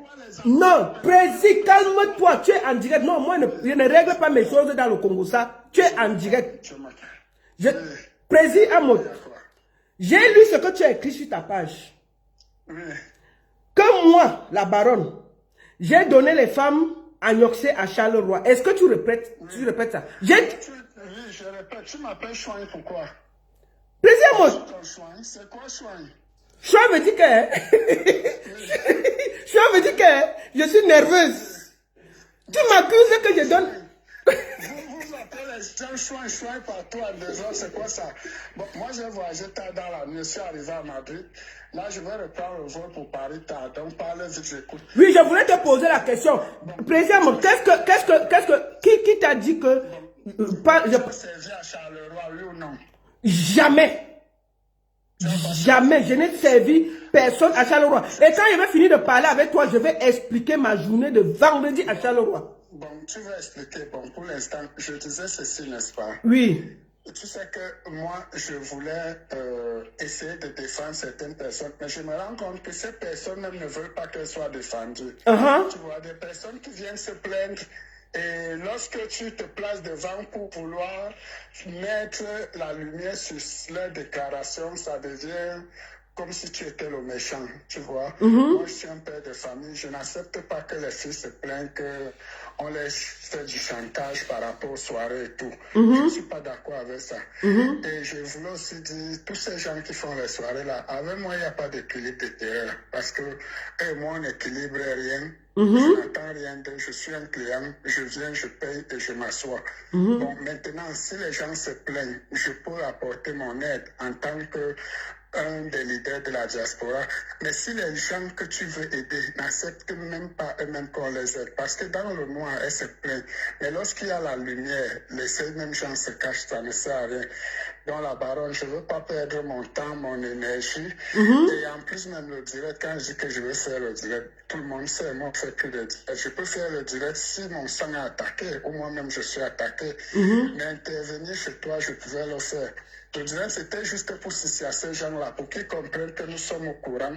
Non, Président, calme-toi, tu es en direct. Non, moi, je ne règle pas mes choses dans le Congo, ça. Tu es en direct. Président Amod, j'ai lu ce que tu as écrit sur ta page. Que moi, la baronne, j'ai donné les femmes agnoxées à Charleroi. Est-ce que tu répètes ça? Oui, je répète. Tu m'appelles Chouin, pourquoi? Président Amod. C'est quoi Chouin? Chouin veut dire que... Chouin veut dire que je suis nerveuse. Tu m'accuses que je donne... Vous appelez les gens chouin partout à 2 heures, c'est quoi ça? Bon, moi j'ai voyagé tard dans la nuit, je suis arrivé à Madrid. Là, je vais reprendre le vol pour Paris tard, donc parlez vite, j'écoute. Oui, je voulais te poser la question. Président, qui t'a dit que... Tu as servi à Charleroi, oui ou non? Jamais. Jamais. Je n'ai servi personne à Charleroi. Et quand je vais finir de parler avec toi, je vais expliquer ma journée de vendredi à Charleroi. Bon, tu vas expliquer. Bon, pour l'instant, je disais ceci, n'est-ce pas? Oui. Tu sais que moi, je voulais essayer de défendre certaines personnes, mais je me rends compte que ces personnes même ne veulent pas qu'elles soient défendues. Tu vois, des personnes qui viennent se plaindre. Et lorsque tu te places devant pour vouloir mettre la lumière sur leurs déclarations, ça devient comme si tu étais le méchant, tu vois. Moi, je suis un père de famille, je n'accepte pas que les filles se plaignent qu'on les fait du chantage par rapport aux soirées et tout. Je ne suis pas d'accord avec ça. Et je voulais aussi dire, tous ces gens qui font les soirées là, avec moi, il n'y a pas d'équilibre de terrain. Parce que eux et moi, on n'équilibre rien. Je n'attends rien d'eux, je suis un client, je viens, je paye et je m'assois. Bon, maintenant, si les gens se plaignent, je peux apporter mon aide en tant que un des leaders de la diaspora. Mais si les gens que tu veux aider n'acceptent même pas eux-mêmes qu'on les aide, parce que dans le noir, elles se plaignent. Mais lorsqu'il y a la lumière, ces mêmes gens se cachent, ça ne sert à rien. Donc la baronne, je ne veux pas perdre mon temps, mon énergie. Et en plus, même le direct, quand je dis que je veux faire le direct, tout le monde sait, moi, je ne fais plus de direct. Je peux faire le direct si mon sang est attaqué, ou moi-même je suis attaqué. Mais intervenir chez toi, je pouvais le faire. Je dirais c'était juste pour à ces gens-là, pour qu'ils comprennent que nous sommes au courant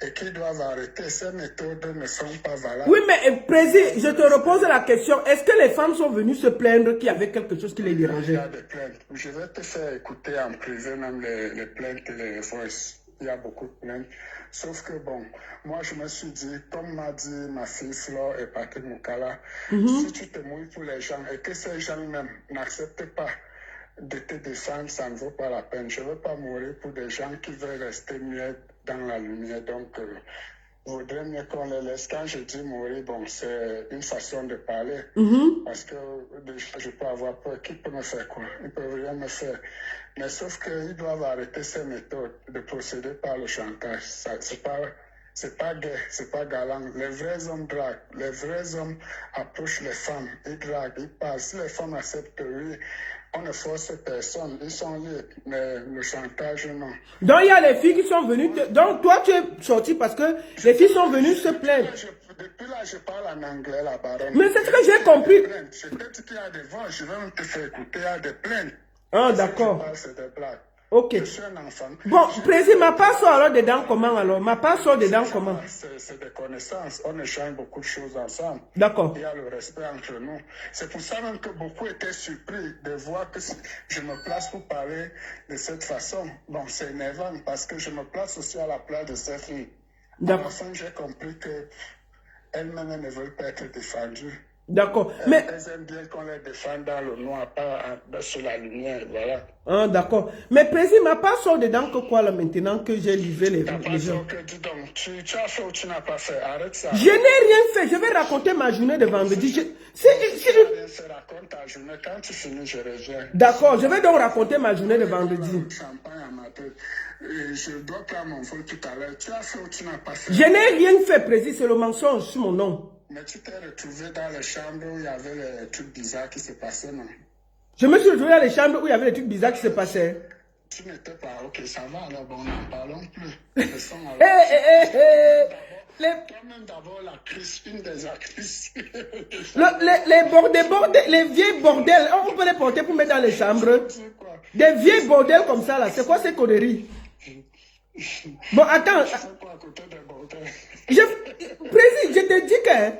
et qu'ils doivent arrêter. Ces méthodes ne sont pas valables. Oui, mais Président, je te repose la question. Est-ce que les femmes sont venues se plaindre qu'il y avait quelque chose qui les dérangeait? Il y a des plaintes. Je vais te faire écouter en privé même les plaintes et les voices. Il y a beaucoup de plaintes. Sauf que bon, moi je me suis dit, comme m'a dit ma fille Flore et Patrick Moukala, si tu te mouilles pour les gens et que ces gens même n'acceptent pas de te défendre, ça ne vaut pas la peine. Je ne veux pas mourir pour des gens qui veulent rester muets dans la lumière. Donc, je voudrais mieux qu'on les laisse. Quand je dis mourir, bon, c'est une façon de parler. Parce que déjà, je peux avoir peur. Qui peut me faire quoi? Ils ne peuvent rien me faire. Mais sauf qu'ils doivent arrêter ces méthodes de procéder par le chantage. C'est pas gai, c'est pas galant. Les vrais hommes draguent. Les vrais hommes approchent les femmes. Ils draguent, ils parlent. Si les femmes acceptent, oui, on ne force personne. Ils sont libres, mais le chantage, non. Donc, il y a les filles qui sont venues. Donc, toi, tu es sorti parce que les filles sont venues se plaindre. Depuis là, je parle en anglais, la baronne. Mais c'est ce que j'ai compris. Je te dis qu'il y a des voix, je vais même te faire écouter, il y a des plaintes. Ah, d'accord. C'est des blagues. Ok. Je suis un enfant. Bon, président, ma part sort alors dedans comment alors? Ma part sort dedans comment? C'est des connaissances. On échange beaucoup de choses ensemble. D'accord. Il y a le respect entre nous. C'est pour ça même que beaucoup étaient surpris de voir que je me place pour parler de cette façon. Bon, c'est énervant parce que je me place aussi à la place de ces filles. À la fin, j'ai compris que elles-mêmes ne veulent pas être défendues. D'accord. Mais elles aiment bien qu'on les défende dans le noir, pas sur la lumière, voilà. Ah, d'accord. Mais président, ma part sort dedans que quoi là maintenant que j'ai livré les gens? Dis donc, tu as fait ou tu n'as pas fait? Arrête ça. Je n'ai rien fait. Je vais raconter ma journée de vendredi. Raconte ta journée. Quand tu finis, je reviens. D'accord, je vais donc raconter ma journée de vendredi. Je dois prendre mon vol tout à l'heure. Tu as fait ou tu n'as pas fait? Je n'ai rien fait, président. C'est le mensonge sur mon nom. Mais tu t'es retrouvé dans les chambres où il y avait les trucs bizarres qui se passaient, non? Je me suis retrouvé dans les chambres où il y avait des trucs bizarres qui se passaient. Tu n'étais pas... Ok, ça va alors, bon, n'en parlons plus. Toi-même d'abord l'actrice, une des actrices. Les vieilles bordels, on peut les porter pour mettre dans les chambres. Des vieilles bordels comme ça là, c'est quoi ces conneries? Bon, attends. Président, je te dis que...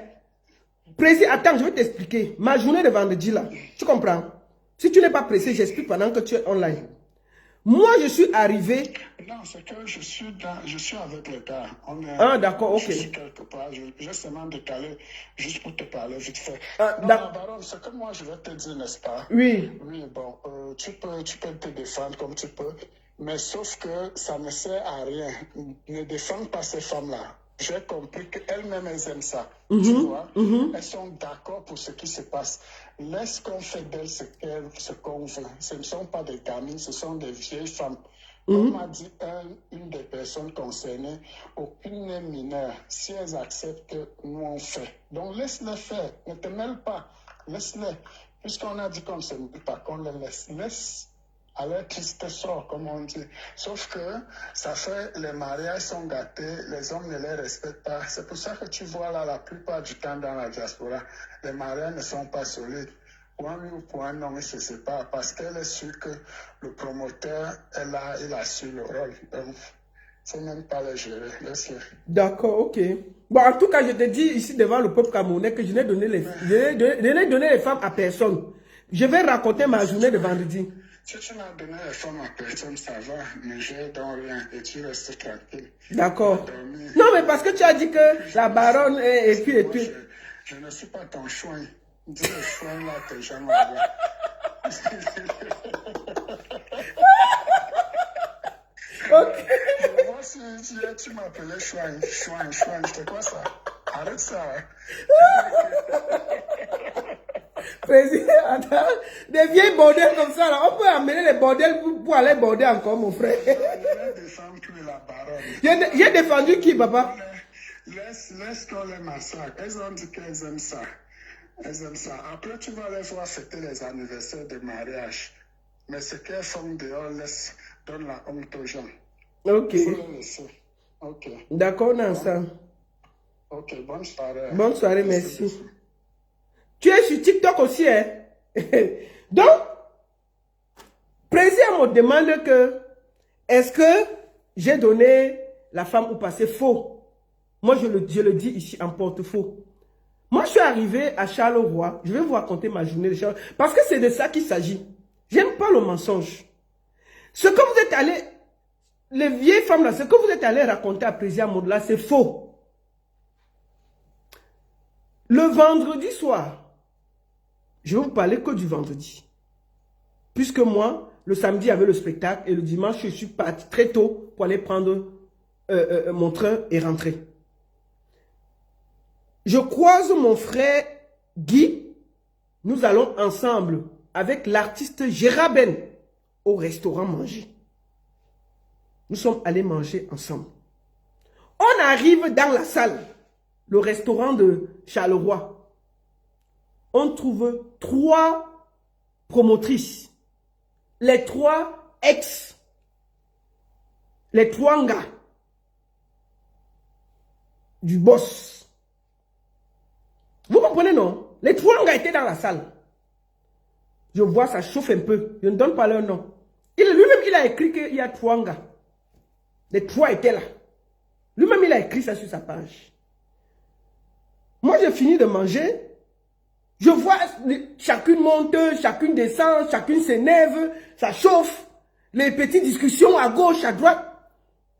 Président, attends, je vais t'expliquer. Ma journée de vendredi là, tu comprends? Si tu n'es pas pressé, j'explique pendant que tu es online. Moi, je suis arrivé... Non, c'est que je suis avec les gars. Ah, d'accord, ok. Je suis quelque part. J'ai seulement décalé juste pour te parler vite fait. Baron, c'est que moi, je vais te dire, n'est-ce pas? Oui. Oui, bon, tu peux te défendre comme tu peux. Mais sauf que ça ne sert à rien. Ne défends pas ces femmes-là. J'ai compris qu'elles-mêmes, elles aiment ça. Tu vois? Elles sont d'accord pour ce qui se passe. Laisse qu'on fait d'elles ce qu'on veut. Ce ne sont pas des gamines, ce sont des vieilles femmes. Comme m'a dit une des personnes concernées, aucune n'est mineure. Si elles acceptent, nous on fait. Donc laisse-les faire. Ne te mêle pas. Laisse-les. Puisqu'on a dit qu'on ne se mêle pas, qu'on les laisse. Laisse à leur triste sort, comme on dit. Sauf que ça fait, les mariages sont gâtés, les hommes ne les respectent pas. C'est pour ça que tu vois là, la plupart du temps dans la diaspora, les mariages ne sont pas solides. Pour un oui ou pour un non, ils se séparent parce qu'elle est sûre que le promoteur est là, il assure le rôle. Donc, il ne faut même pas les gérer. D'accord, ok. Bon, en tout cas, je te dis ici devant le peuple camerounais que je n'ai donné les femmes à personne. Je vais raconter ma journée de vendredi. Si tu n'as donné les femmes à personne, ça va, mais j'ai donc rien et tu restes tranquille. D'accord. Non, mais parce que tu as dit que la baronne et puis... Je ne suis pas ton chouin. Dis le chouin là que j'aime avoir. Ok. Moi, si tu m'appelais chouin, c'est quoi ça? Arrête ça. Président, attends, des vieilles bordels comme ça, là, on peut amener les bordels pour aller border encore, mon frère. J'ai défendu qui, papa? Laisse qu'on les massacre. Elles ont dit qu'elles aiment ça. Elles aiment ça. Après, tu vas les voir fêter les anniversaires de mariage. Mais ce qu'elles font dehors, donne la honte aux gens. Ok. Il faut les laisser. Ok. D'accord, Nansa. Ok, bonne soirée. Bonne soirée, merci. Tu es sur TikTok aussi, hein? Donc, président me demande que, est-ce que j'ai donné la femme au passé faux? Moi, je le dis ici en porte-faux. Moi, je suis arrivé à Charleroi. Je vais vous raconter ma journée de Charleroi. Parce que c'est de ça qu'il s'agit. J'aime pas le mensonge. Ce que vous êtes allé, les vieilles femmes là, ce que vous êtes allé raconter à président Maudela, c'est faux. Le vendredi soir, je vais vous parler que du vendredi. Puisque moi, le samedi, il y avait le spectacle et le dimanche, je suis parti très tôt pour aller prendre mon train et rentrer. Je croise mon frère Guy. Nous allons ensemble avec l'artiste Gérard Ben au restaurant manger. Nous sommes allés manger ensemble. On arrive dans la salle, le restaurant de Charleroi. On trouve 3 promotrices les 3 ex, les 3 gars du boss. Vous comprenez, non? Les 3 gars étaient dans la salle. Je vois, ça chauffe un peu. Je ne donne pas leur nom. Lui-même, il a écrit qu'il y a 3 gars. Les 3 étaient là. Lui-même, il a écrit ça sur sa page. Moi, j'ai fini de manger. Je vois chacune monte, chacune descend, chacune s'énerve, ça chauffe. Les petites discussions à gauche, à droite.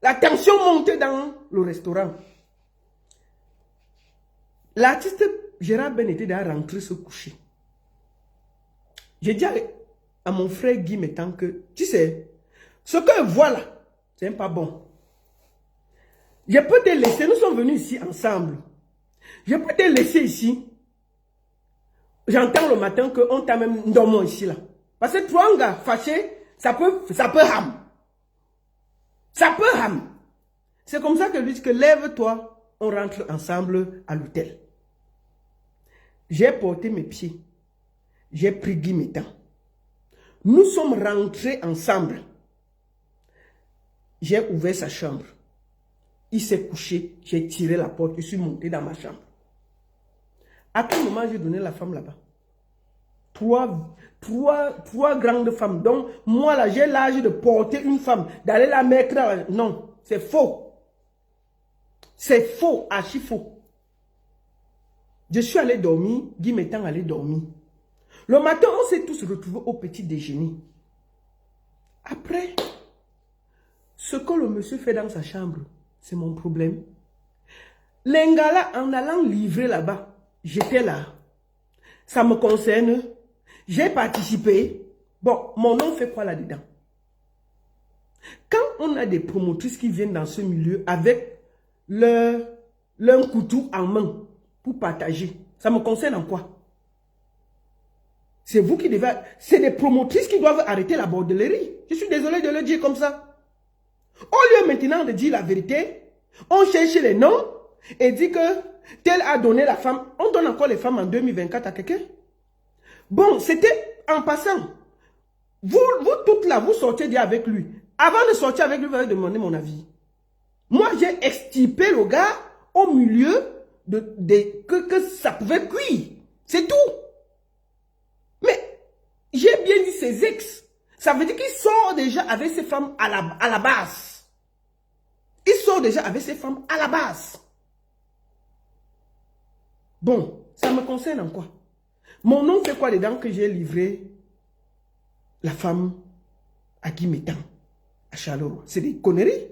La tension monte dans le restaurant. L'artiste Gérard Ben était déjà rentré se coucher. J'ai dit à mon frère Guy Métan que, tu sais, ce que voilà, c'est pas bon. Je peux te laisser, nous sommes venus ici ensemble. Je peux te laisser ici. J'entends le matin qu'on t'a même dormant ici là. Parce que 3 gars fâchés, ça peut ham. Ça peut ham. C'est comme ça que lui dit que lève-toi, on rentre ensemble à l'hôtel. J'ai porté mes pieds. J'ai pris Guy Métan. Nous sommes rentrés ensemble. J'ai ouvert sa chambre. Il s'est couché. J'ai tiré la porte. Je suis monté dans ma chambre. À quel moment j'ai donné la femme là-bas? Trois grandes femmes. Donc, moi là, j'ai l'âge de porter une femme, d'aller la mettre dans la... Non, c'est faux. C'est faux, archi faux. Je suis allé dormir, Guy Métan allé dormir. Le matin, on s'est tous retrouvés au petit déjeuner. Après, ce que le monsieur fait dans sa chambre, c'est mon problème. Les gars là, en allant livrer là-bas, j'étais là. Ça me concerne. J'ai participé. Bon, mon nom fait quoi là-dedans? Quand on a des promotrices qui viennent dans ce milieu avec leur couteau en main pour partager, ça me concerne en quoi? C'est vous qui devez... C'est des promotrices qui doivent arrêter la bordellerie. Je suis désolé de le dire comme ça. Au lieu maintenant de dire la vérité, on cherche les noms et dit que tel a donné la femme. On donne encore les femmes en 2024 à quelqu'un. Bon, c'était en passant. Vous toutes là, vous sortez déjà avec lui. Avant de sortir avec lui, vous allez demander mon avis. Moi, j'ai extirpé le gars au milieu que ça pouvait cuire. C'est tout. Mais j'ai bien dit ses ex. Ça veut dire qu'il sort déjà avec ses femmes à la base. Il sort déjà avec ses femmes à la base. Bon, ça me concerne en quoi? Mon nom fait quoi dedans que j'ai livré la femme à Guy Métan, à Charleroi? C'est des conneries.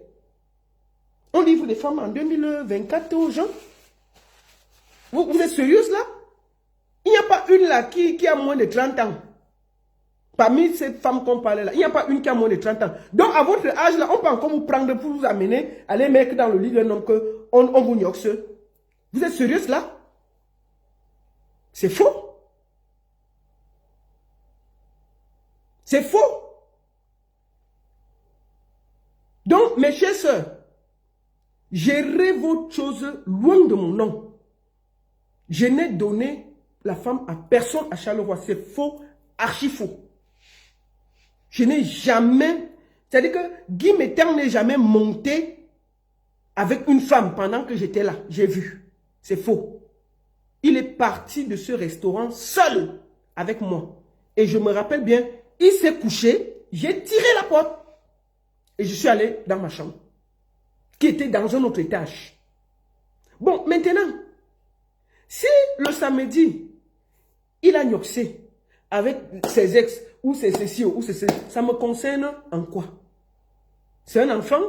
On livre des femmes en 2024 aux gens. Vous êtes sérieuse là? Il n'y a pas une là qui a moins de 30 ans. Parmi ces femmes qu'on parlait là, il n'y a pas une qui a moins de 30 ans. Donc à votre âge là, on peut encore vous prendre pour vous amener, aller mettre dans le lit d'un homme qu'on vous nioxe. Vous êtes sérieuse là? C'est faux. C'est faux. Donc, mes chères sœurs, gérez votre chose loin de mon nom. Je n'ai donné la femme à personne à Charleroi. C'est faux, archi faux. Je n'ai jamais... C'est-à-dire que Guy Métan n'est jamais monté avec une femme pendant que j'étais là. J'ai vu. C'est faux. Il est parti de ce restaurant seul avec moi. Et je me rappelle bien, il s'est couché, j'ai tiré la porte. Et je suis allé dans ma chambre, qui était dans un autre étage. Bon, maintenant, si le samedi, il a gnoxé avec ses ex, ou ses ceci, ou ses ceci, ça me concerne en quoi? C'est un enfant,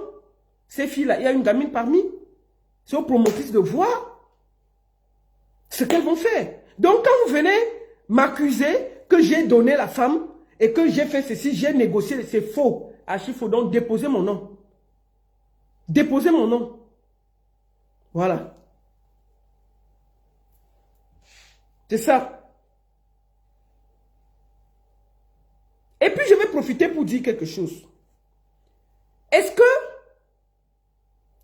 ces filles-là, il y a une gamine parmi, c'est aux promotrices de voir ce qu'elles vont faire. Donc, quand vous venez m'accuser que j'ai donné la femme et que j'ai fait ceci, j'ai négocié, c'est faux. Archi faux. Donc, déposez mon nom. Déposez mon nom. Voilà. C'est ça. Et puis, je vais profiter pour dire quelque chose. Est-ce que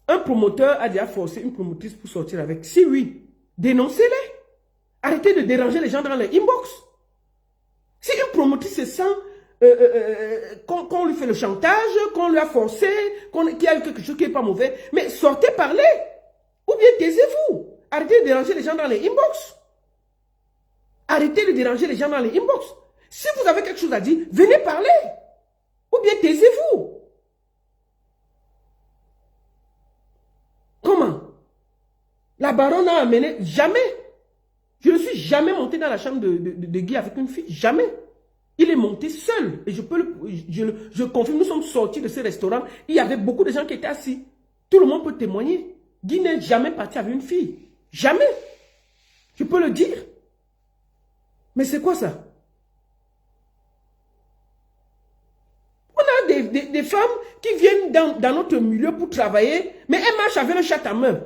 un promoteur a déjà forcé une promotrice pour sortir avec? Si oui, dénoncez-les. Arrêtez de déranger les gens dans les inbox. Si une promotrice se sent qu'on lui fait le chantage, qu'on lui a forcé, qu'il y a quelque chose qui n'est pas mauvais. Mais sortez parler. Ou bien taisez-vous. Arrêtez de déranger les gens dans les inbox. Arrêtez de déranger les gens dans les inbox. Si vous avez quelque chose à dire, venez parler. Ou bien taisez-vous. Comment? La baronne a amené, jamais. Je ne suis jamais monté dans la chambre de Guy avec une fille, jamais. Il est monté seul. Et je confirme, nous sommes sortis de ce restaurant. Il y avait beaucoup de gens qui étaient assis. Tout le monde peut témoigner. Guy n'est jamais parti avec une fille. Jamais. Je peux le dire. Mais c'est quoi ça? On a des femmes qui viennent dans notre milieu pour travailler, mais elles marchent avec le chat à main.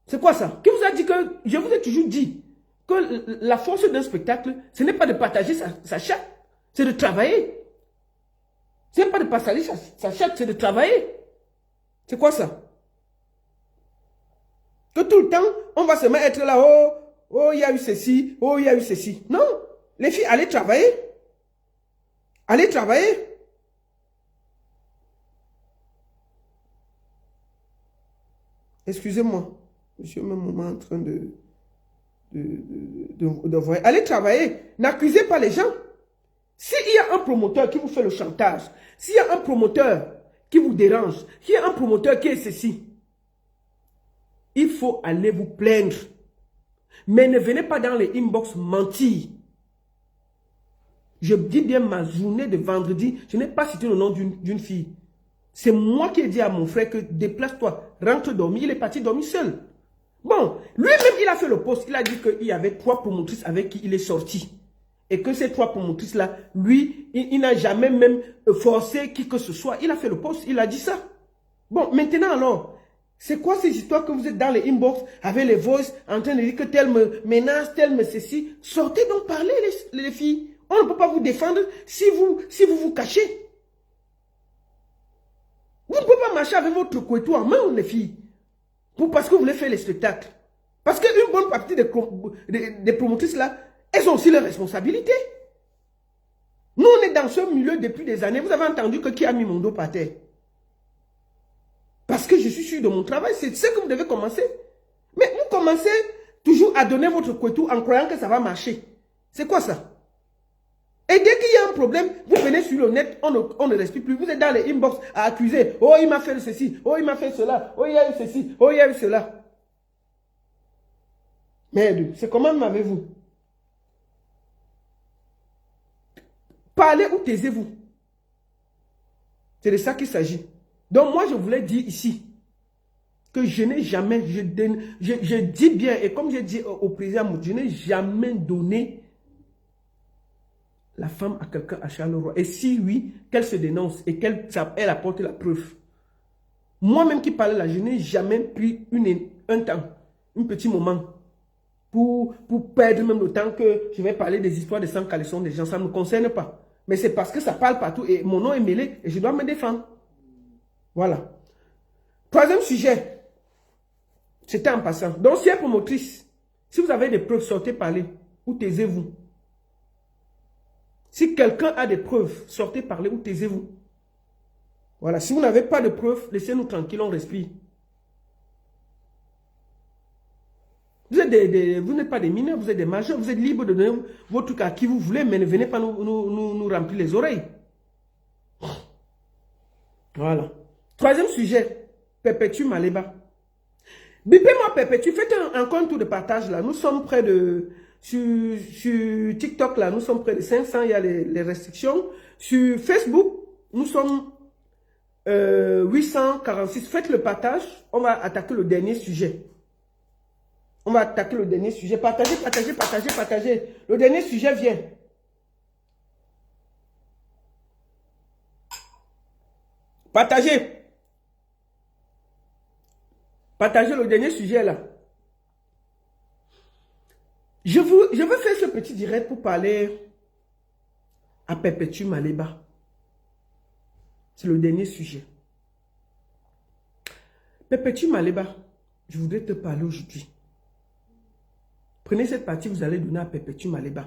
C'est quoi ça? Qui vous a dit que, je vous ai toujours dit, que la force d'un spectacle, ce n'est pas de partager sa chatte, c'est de travailler. Ce n'est pas de partager sa chatte, c'est de travailler. C'est quoi ça? Que tout le temps, on va se mettre là, oh, il y a eu ceci, oh, il y a eu ceci. Non, les filles, allez travailler. Allez travailler. Excusez-moi, je suis au même moment en train de voir. Allez travailler. N'accusez pas les gens. S'il y a un promoteur qui vous fait le chantage, s'il y a un promoteur qui vous dérange, s'il y a un promoteur qui est ceci, il faut aller vous plaindre. Mais ne venez pas dans les inbox mentir. Je dis bien ma journée de vendredi, je n'ai pas cité le nom d'une fille. C'est moi qui ai dit à mon frère que déplace-toi, rentre dormir. Il est parti dormir seul. Bon, lui-même, il a fait le post. Il a dit qu'il y avait 3 promotrices avec qui il est sorti. Et que ces 3 promotrices-là, lui, il n'a jamais même forcé qui que ce soit. Il a fait le post, il a dit ça. Bon, maintenant alors, c'est quoi ces histoires que vous êtes dans les inbox avec les voices en train de dire que tel me menace, tel me ceci? Sortez donc parler les filles. On ne peut pas vous défendre si vous cachez. Vous ne pouvez pas marcher avec votre couteau en main, les filles, parce que vous voulez faire les spectacles. Parce qu'une bonne partie des promotrices là, elles ont aussi leurs responsabilités. Nous, on est dans ce milieu depuis des années. Vous avez entendu que qui a mis mon dos par terre? Parce que je suis sûr de mon travail, c'est ce que vous devez commencer. Mais vous commencez toujours à donner votre couteau en croyant que ça va marcher. C'est quoi ça? Et dès qu'il y a un problème, vous venez sur le net, on ne respire plus. Vous êtes dans les inbox à accuser. Oh, il m'a fait ceci. Oh, il m'a fait cela. Oh, il y a eu ceci. Oh, il y a eu cela. Merde, c'est comment m'avez-vous? Parlez ou taisez-vous. C'est de ça qu'il s'agit. Donc moi, je voulais dire ici que je n'ai jamais, je dis bien, et comme j'ai dit au président, je n'ai jamais donné la femme à quelqu'un à Charleroi. Et si oui, qu'elle se dénonce et qu'elle apporte la preuve. Moi-même qui parle là, je n'ai jamais pris un temps, un petit moment pour perdre même le temps que je vais parler des histoires de sans-caleçon des gens. Ça ne me concerne pas. Mais c'est parce que ça parle partout et mon nom est mêlé et je dois me défendre. Voilà. 3e sujet. C'était en passant. Donc, si elle est promotrice, si vous avez des preuves, sortez parler ou taisez-vous. Si quelqu'un a des preuves, sortez parler ou taisez-vous. Voilà. Si vous n'avez pas de preuves, laissez-nous tranquille, on respire. Vous n'êtes pas des mineurs, vous êtes des majeurs, vous êtes libres de donner votre truc à qui vous voulez, mais ne venez pas nous remplir les oreilles. Voilà. 3e sujet, Perpétue Maléba. Bipez-moi Perpétue, faites encore un tour de partage là. Nous sommes près de... Sur TikTok, là, nous sommes près de 500, il y a les restrictions. Sur Facebook, nous sommes 846. Faites le partage, on va attaquer le dernier sujet. On va attaquer le dernier sujet. Partagez, partagez, partagez, partagez. Le dernier sujet vient. Partagez. Partagez le dernier sujet là. Je veux faire ce petit direct pour parler à Perpétue Maléba. C'est le dernier sujet. Perpétue Maléba, je voudrais te parler aujourd'hui. Prenez cette partie, vous allez donner à Perpétue Maléba.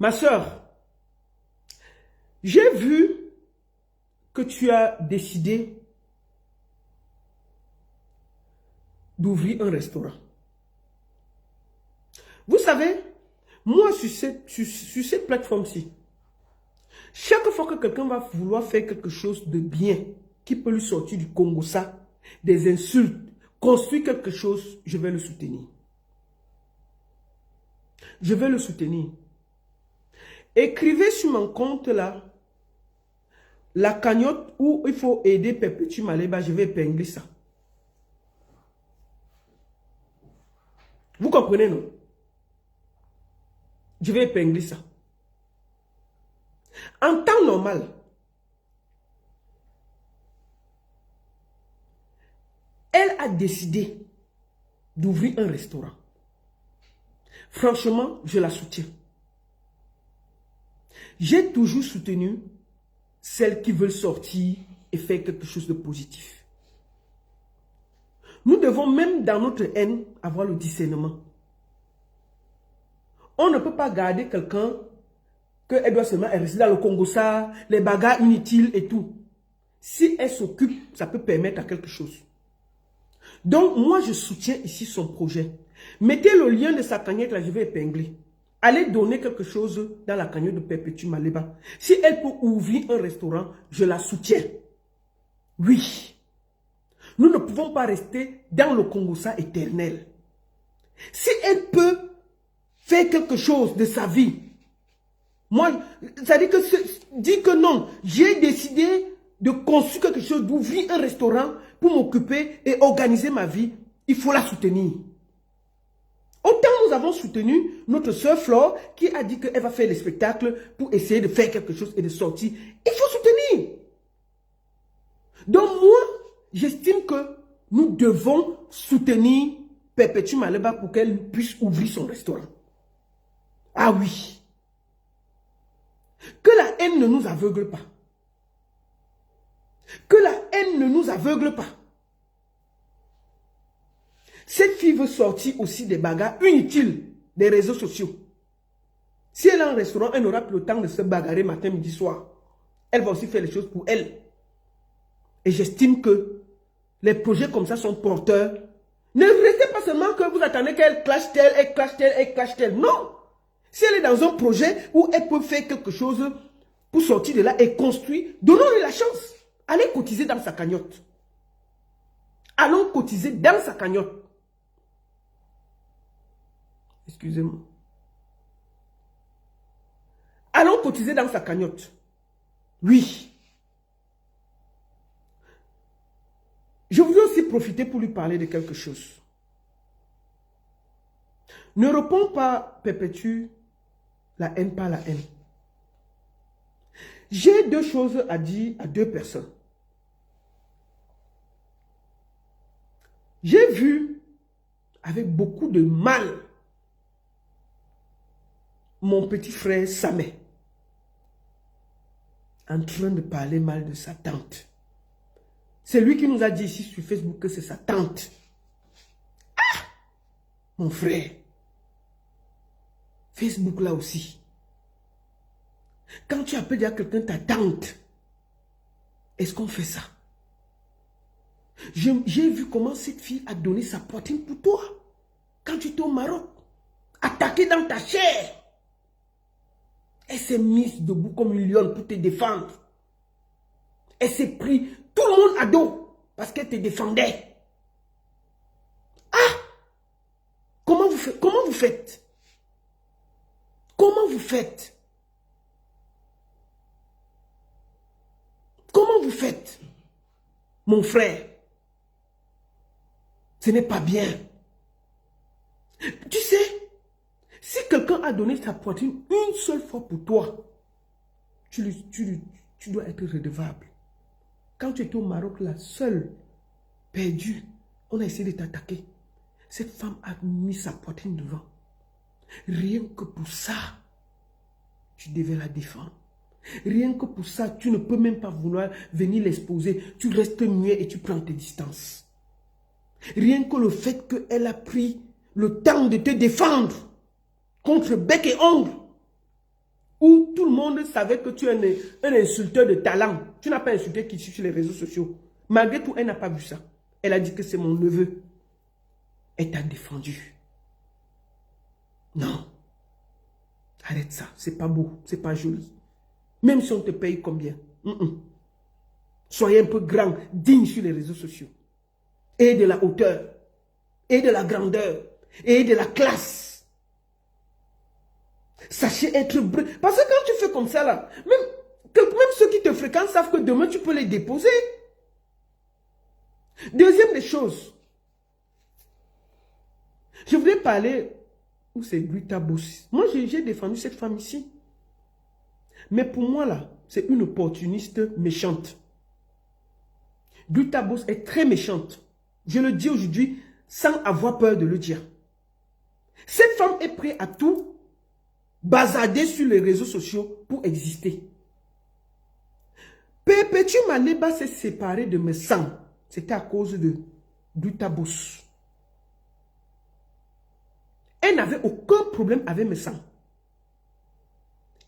Ma soeur, j'ai vu que tu as décidé d'ouvrir un restaurant. Vous savez, moi sur cette plateforme-ci, chaque fois que quelqu'un va vouloir faire quelque chose de bien, qui peut lui sortir du Congo, ça, des insultes, construire quelque chose, je vais le soutenir. Je vais le soutenir. Écrivez sur mon compte là, la cagnotte où il faut aider Perpétue Maleba, je vais épingler ça. Vous comprenez, non? Je vais épingler ça. En temps normal, elle a décidé d'ouvrir un restaurant. Franchement, je la soutiens. J'ai toujours soutenu celles qui veulent sortir et faire quelque chose de positif. Nous devons même dans notre haine avoir le discernement. On ne peut pas garder quelqu'un qu'elle doit seulement rester dans le Congo, ça, les bagarres inutiles et tout. Si elle s'occupe, ça peut permettre à quelque chose. Donc, moi, je soutiens ici son projet. Mettez le lien de sa cagnotte, là, je vais épingler. Allez donner quelque chose dans la cagnotte de Perpétue Maleba. Si elle peut ouvrir un restaurant, je la soutiens. Oui. Nous ne pouvons pas rester dans le Congo, ça, éternel. Si elle peut faire quelque chose de sa vie, moi, ça dit que non, j'ai décidé de construire quelque chose, d'ouvrir un restaurant pour m'occuper et organiser ma vie, il faut la soutenir. Autant nous avons soutenu notre soeur Flore qui a dit qu'elle va faire les spectacles pour essayer de faire quelque chose et de sortir. Il faut soutenir. Donc moi, j'estime que nous devons soutenir Perpétue Maleba pour qu'elle puisse ouvrir son restaurant. Ah oui. Que la haine ne nous aveugle pas. Que la haine ne nous aveugle pas. Cette fille veut sortir aussi des bagarres inutiles des réseaux sociaux. Si elle a un restaurant, elle n'aura plus le temps de se bagarrer matin, midi, soir. Elle va aussi faire les choses pour elle. Et j'estime que les projets comme ça sont porteurs. Ne restez pas seulement que vous attendez qu'elle clash telle, elle clash telle, elle clash telle. Non. Si elle est dans un projet où elle peut faire quelque chose pour sortir de là et construire, donnons-lui la chance. Allez cotiser dans sa cagnotte. Allons cotiser dans sa cagnotte. Excusez-moi. Allons cotiser dans sa cagnotte. Oui. Je voudrais aussi profiter pour lui parler de quelque chose. Ne réponds pas, Perpétue, la haine par la haine. J'ai deux choses à dire à deux personnes. J'ai vu avec beaucoup de mal mon petit frère Samé en train de parler mal de sa tante. C'est lui qui nous a dit ici sur Facebook que c'est sa tante. Ah! Mon frère. Facebook là aussi. Quand tu appelles à quelqu'un ta tante, est-ce qu'on fait ça? J'ai vu comment cette fille a donné sa poitrine pour toi. Quand tu étais au Maroc, attaquée dans ta chair. Elle s'est mise debout comme une lionne pour te défendre. Elle s'est pris tout le monde à dos parce qu'elle te défendait. Ah! Comment vous faites? Comment vous faites? Comment vous faites? Comment vous faites? Mon frère, ce n'est pas bien. Tu sais, si quelqu'un a donné sa poitrine une seule fois pour toi, tu dois être redevable. Quand tu étais au Maroc, la seule, perdue, on a essayé de t'attaquer. Cette femme a mis sa poitrine devant. Rien que pour ça, tu devais la défendre. Rien que pour ça, tu ne peux même pas vouloir venir l'exposer. Tu restes muet et tu prends tes distances. Rien que le fait qu'elle a pris le temps de te défendre contre bec et ongle. où tout le monde savait que tu es un insulteur de talent. Tu n'as pas insulté qui sur les réseaux sociaux. Malgré tout, elle n'a pas vu ça. Elle a dit que c'est mon neveu. Elle t'a défendu. Non. Arrête ça. C'est pas beau. C'est pas joli. Même si on te paye combien. Soyez un peu grand, digne sur les réseaux sociaux. Et de la hauteur. Et de la grandeur. Et de la classe. Sachez être bref. Parce que quand tu fais comme ça là, même ceux qui te fréquentent savent que demain tu peux les déposer. Deuxième des choses. Je voulais parler, où c'est Glutabos. Moi j'ai défendu cette femme ici. Mais pour moi là, c'est une opportuniste méchante. Glutabos est très méchante. Je le dis aujourd'hui sans avoir peur de le dire. Cette femme est prête à tout basader sur les réseaux sociaux pour exister. Perpétue Maleba s'est séparée de mes sangs. C'était à cause de Glutabos. Elle n'avait aucun problème avec mes sangs.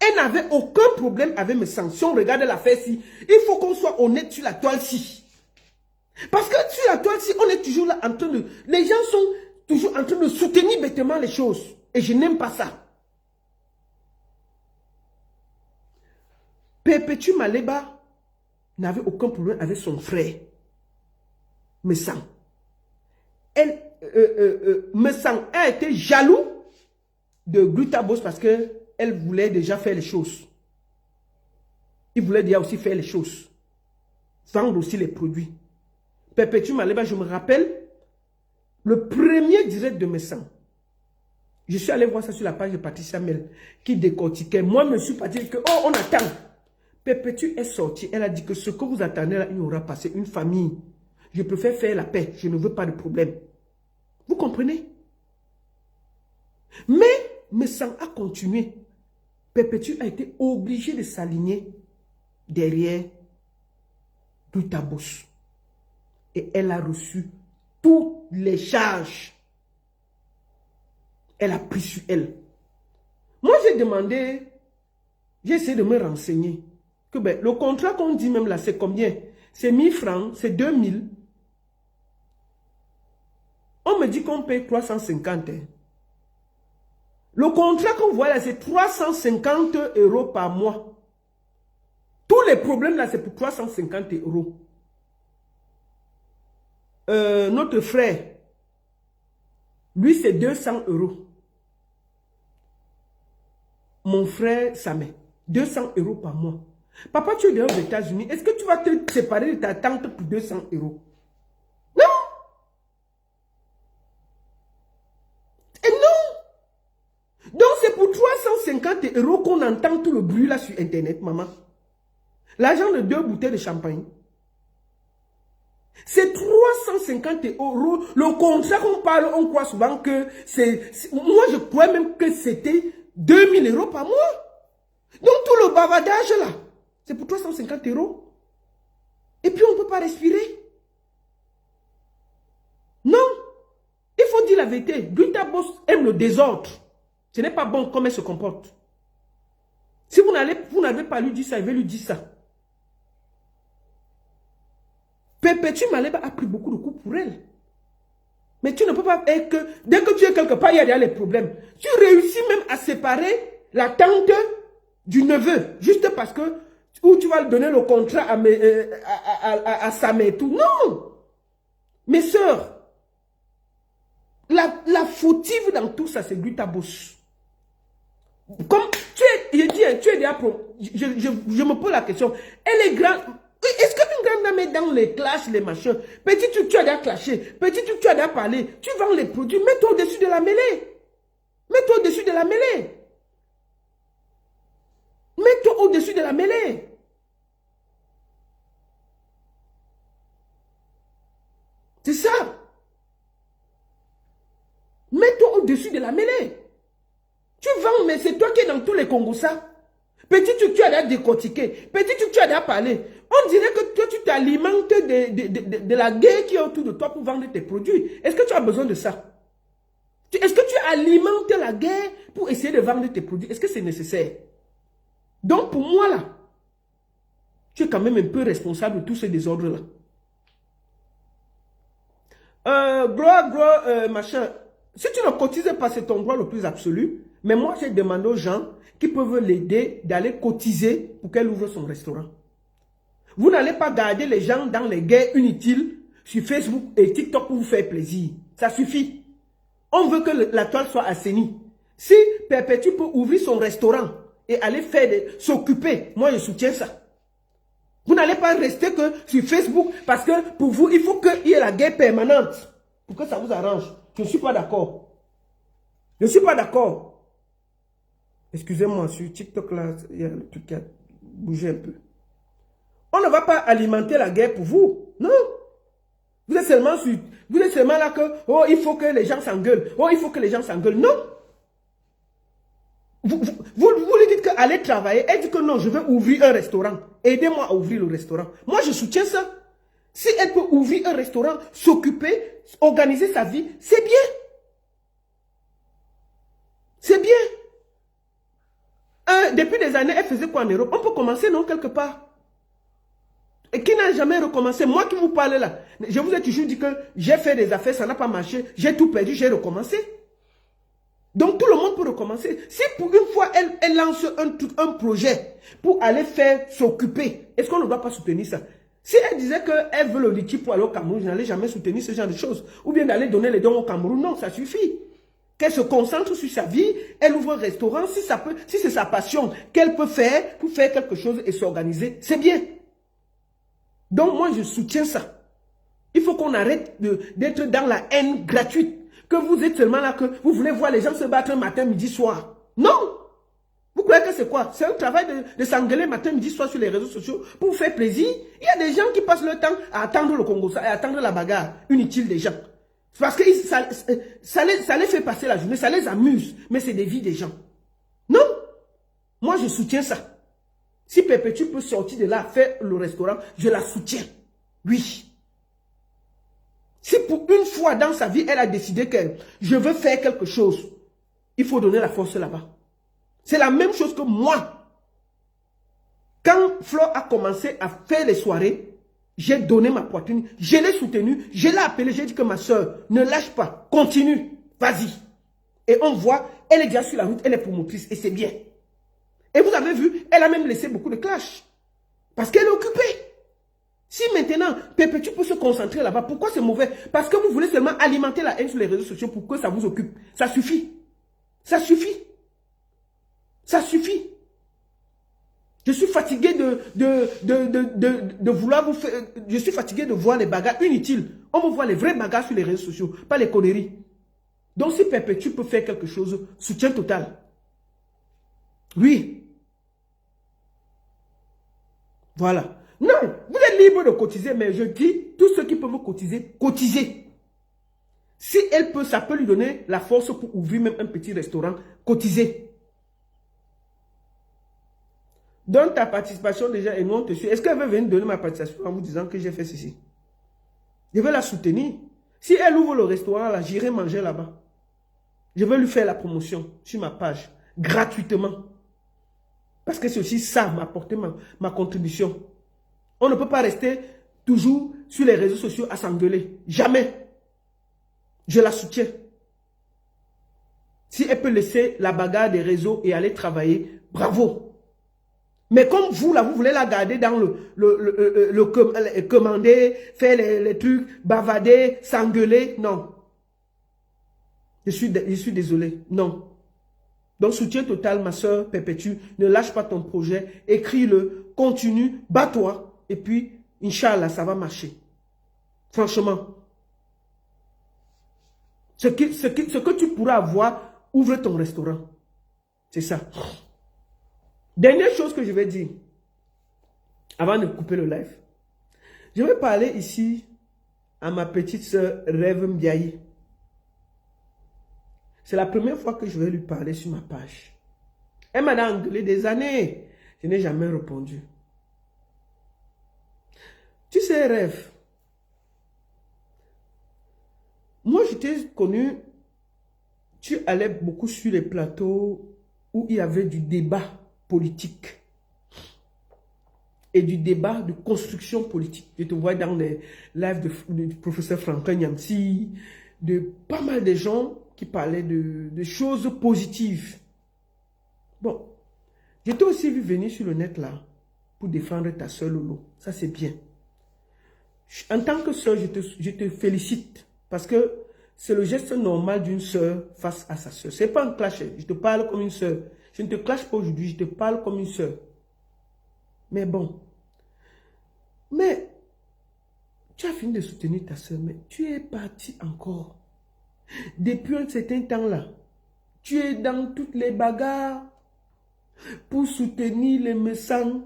Elle n'avait aucun problème avec mes sangs. Si on regarde l'affaire-ci, il faut qu'on soit honnête sur la toile-ci. Parce que sur la toile-ci, on est toujours là en train de... Les gens sont toujours en train de soutenir bêtement les choses. Et je n'aime pas ça. Perpétue Maleba n'avait aucun problème avec son frère. Messan. Messan a été jaloux de Glutabos parce qu'elle voulait déjà faire les choses. Il voulait déjà aussi faire les choses. Vendre aussi les produits. Perpétue Maleba, je me rappelle, le premier direct de Messan. Je suis allé voir ça sur la page de Patricia Mel qui décortiquait. Moi, je me suis pas dit que, oh, on attend. Perpétue est sortie. Elle a dit que ce que vous attendez là, il y aura passé une famille. Je préfère faire la paix. Je ne veux pas de problème. Vous comprenez? Mais Messan a continué. Perpétue a été obligée de s'aligner derrière Glutabos. Et elle a reçu toutes les charges. Elle a pris sur elle. Moi, j'ai demandé, j'ai essayé de me renseigner. Que le contrat qu'on dit même là, c'est combien? C'est 1000 francs, c'est 2000. On me dit qu'on paye 350. Hein. Le contrat qu'on voit là, c'est 350 € par mois. Tous les problèmes là, c'est pour 350 €. Notre frère, lui, c'est 200 €. Mon frère, Samé, 200 € par mois. Papa, tu es aux États-Unis. Est-ce que tu vas te séparer de ta tante pour 200 €? Non! Et non! Donc, c'est pour 350 € qu'on entend tout le bruit là sur Internet, maman. L'argent de 2 bouteilles de champagne. C'est 350 €. Le contrat qu'on parle, on croit souvent que c'est... Moi, je crois même que c'était 2000 € par mois. Donc, tout le bavardage là, c'est pour 350 €. Et puis, on ne peut pas respirer. Non. Il faut dire la vérité. Glutabos aime le désordre. Ce n'est pas bon comme elle se comporte. Si vous n'avez pas lui dit ça, il va lui dire ça. Perpétue Maleba a pris beaucoup de coups pour elle. Mais tu ne peux pas être que... Dès que tu es quelque part, il y a déjà les problèmes. Tu réussis même à séparer la tante du neveu. Juste parce que... Ou tu vas donner le contrat à Samé et tout. Non! Mes sœurs, la fautive dans tout ça, c'est Glutabos. Comme tu es... tu es déjà... Je me pose la question. Elle est grande... Est-ce qu'une grande dame est dans les clashs, les machins? Petit truc, tu as déjà clashé. Petit truc, tu as déjà parlé. Tu vends les produits. Mets-toi au-dessus de la mêlée. Mets-toi au-dessus de la mêlée. Mets-toi au-dessus de la mêlée. C'est ça. Mets-toi au-dessus de la mêlée. Tu vends, mais c'est toi qui es dans tous les Congos, ça. Petit truc, tu as déjà décortiqué. Petit truc, tu as déjà parlé. On dirait que toi, tu t'alimentes de la guerre qui est autour de toi pour vendre tes produits. Est-ce que tu as besoin de ça? Est-ce que tu alimentes la guerre pour essayer de vendre tes produits? Est-ce que c'est nécessaire? Donc pour moi là, tu es quand même un peu responsable de tous ces désordres là. Gloire, machin. Si tu ne cotises pas, c'est ton droit le plus absolu. Mais moi, j'ai demandé aux gens qui peuvent l'aider d'aller cotiser pour qu'elle ouvre son restaurant. Vous n'allez pas garder les gens dans les guerres inutiles sur Facebook et TikTok pour vous faire plaisir. Ça suffit. On veut que la toile soit assainie. Si Perpétue peut ouvrir son restaurant et aller s'occuper, moi je soutiens ça. Vous n'allez pas rester que sur Facebook parce que pour vous, il faut qu'il y ait la guerre permanente pour que ça vous arrange. Je ne suis pas d'accord. Je ne suis pas d'accord. Excusez-moi, sur TikTok, là, il y a le truc qui a bougé un peu. On ne va pas alimenter la guerre pour vous. Non. Vous êtes seulement là que, oh, il faut que les gens s'engueulent. Oh, il faut que les gens s'engueulent. Non. Vous lui dites qu'allez travailler. Elle dit que non, je veux ouvrir un restaurant. Aidez-moi à ouvrir le restaurant. Moi, je soutiens ça. Si elle peut ouvrir un restaurant, s'occuper, organiser sa vie, c'est bien. C'est bien. Depuis des années, elle faisait quoi en Europe? On peut commencer, non, quelque part. Et qui n'a jamais recommencé? Moi qui vous parle là, je vous ai toujours dit que j'ai fait des affaires, ça n'a pas marché, j'ai tout perdu, j'ai recommencé. Donc tout le monde peut recommencer. Si pour une fois, elle lance un projet pour aller faire s'occuper, est-ce qu'on ne doit pas soutenir ça? Si elle disait qu'elle veut le liquide pour aller au Cameroun, je n'allais jamais soutenir ce genre de choses. Ou bien d'aller donner les dons au Cameroun, non, ça suffit. Qu'elle se concentre sur sa vie, elle ouvre un restaurant, si c'est sa passion, qu'elle peut faire pour faire quelque chose et s'organiser, c'est bien. Donc moi je soutiens ça. Il faut qu'on arrête d'être dans la haine gratuite. Que vous êtes seulement là, que vous voulez voir les gens se battre matin, midi, soir. Non! Vous croyez que c'est quoi? C'est un travail de s'engueuler matin, midi, soir sur les réseaux sociaux pour vous faire plaisir. Il y a des gens qui passent leur temps à attendre le Congo, à attendre la bagarre inutile des gens. Parce que ça les fait passer la journée, ça les amuse. Mais c'est des vies des gens. Non! Moi je soutiens ça. Si Perpétue peut sortir de là, faire le restaurant, je la soutiens. Oui. Si pour une fois dans sa vie, elle a décidé que je veux faire quelque chose, il faut donner la force là-bas. C'est la même chose que moi. Quand Flo a commencé à faire les soirées, j'ai donné ma poitrine, je l'ai soutenue, je l'ai appelée, j'ai dit que ma soeur, ne lâche pas, continue, vas-y. Et on voit, elle est déjà sur la route, elle est promotrice et c'est bien. Et vous avez vu, elle a même laissé beaucoup de clash. Parce qu'elle est occupée. Si maintenant, Perpétue peut se concentrer là-bas, pourquoi c'est mauvais? Parce que vous voulez seulement alimenter la haine sur les réseaux sociaux pour que ça vous occupe. Ça suffit. Ça suffit. Ça suffit. Je suis fatigué de vouloir vous faire... Je suis fatigué de voir les bagarres inutiles. On veut voir les vraies bagarres sur les réseaux sociaux, pas les conneries. Donc si Perpétue peut faire quelque chose, soutien total. Oui. Voilà. Non, vous êtes libre de cotiser, mais je dis, tous ceux qui peuvent cotiser, cotisez. Si elle peut, ça peut lui donner la force pour ouvrir même un petit restaurant, cotisez. Donne ta participation déjà et nous on te suit. Est-ce qu'elle veut venir donner ma participation en vous disant que j'ai fait ceci? Je vais la soutenir. Si elle ouvre le restaurant, là, j'irai manger là-bas. Je vais lui faire la promotion sur ma page, gratuitement. Parce que c'est aussi ça, m'apporter ma contribution. On ne peut pas rester toujours sur les réseaux sociaux à s'engueuler. Jamais. Je la soutiens. Si elle peut laisser la bagarre des réseaux et aller travailler, bravo. Mais comme vous, là, vous voulez la garder dans le commander, faire les trucs, bavader, s'engueuler, non. Je suis désolé, non. Donc, soutien total, ma soeur Perpétue, ne lâche pas ton projet, écris-le, continue, bats-toi. Et puis, Inch'Allah, ça va marcher. Franchement. Ce que tu pourras avoir, ouvre ton restaurant. C'est ça. Dernière chose que je vais dire, avant de couper le live. Je vais parler ici à ma petite soeur Rêve Mbiaye. C'est la première fois que je vais lui parler sur ma page. Elle m'a engueulé des années. Je n'ai jamais répondu. Tu sais, Rêve, moi je t'ai connu, tu allais beaucoup sur les plateaux où il y avait du débat politique. et du débat de construction politique. Je te vois dans les lives du professeur Franklin Nyamsi, de pas mal de gens qui parlaient de choses positives. Bon, je t'ai aussi vu venir sur le net là pour défendre ta soeur Lolo. Ça, c'est bien. En tant que soeur, je te félicite parce que c'est le geste normal d'une soeur face à sa soeur. Ce n'est pas un clash. Je te parle comme une soeur. Je ne te clash pas aujourd'hui, je te parle comme une soeur. Mais bon. Mais tu as fini de soutenir ta soeur, mais tu es parti encore. Depuis un certain temps là, tu es dans toutes les bagarres pour soutenir les méchants.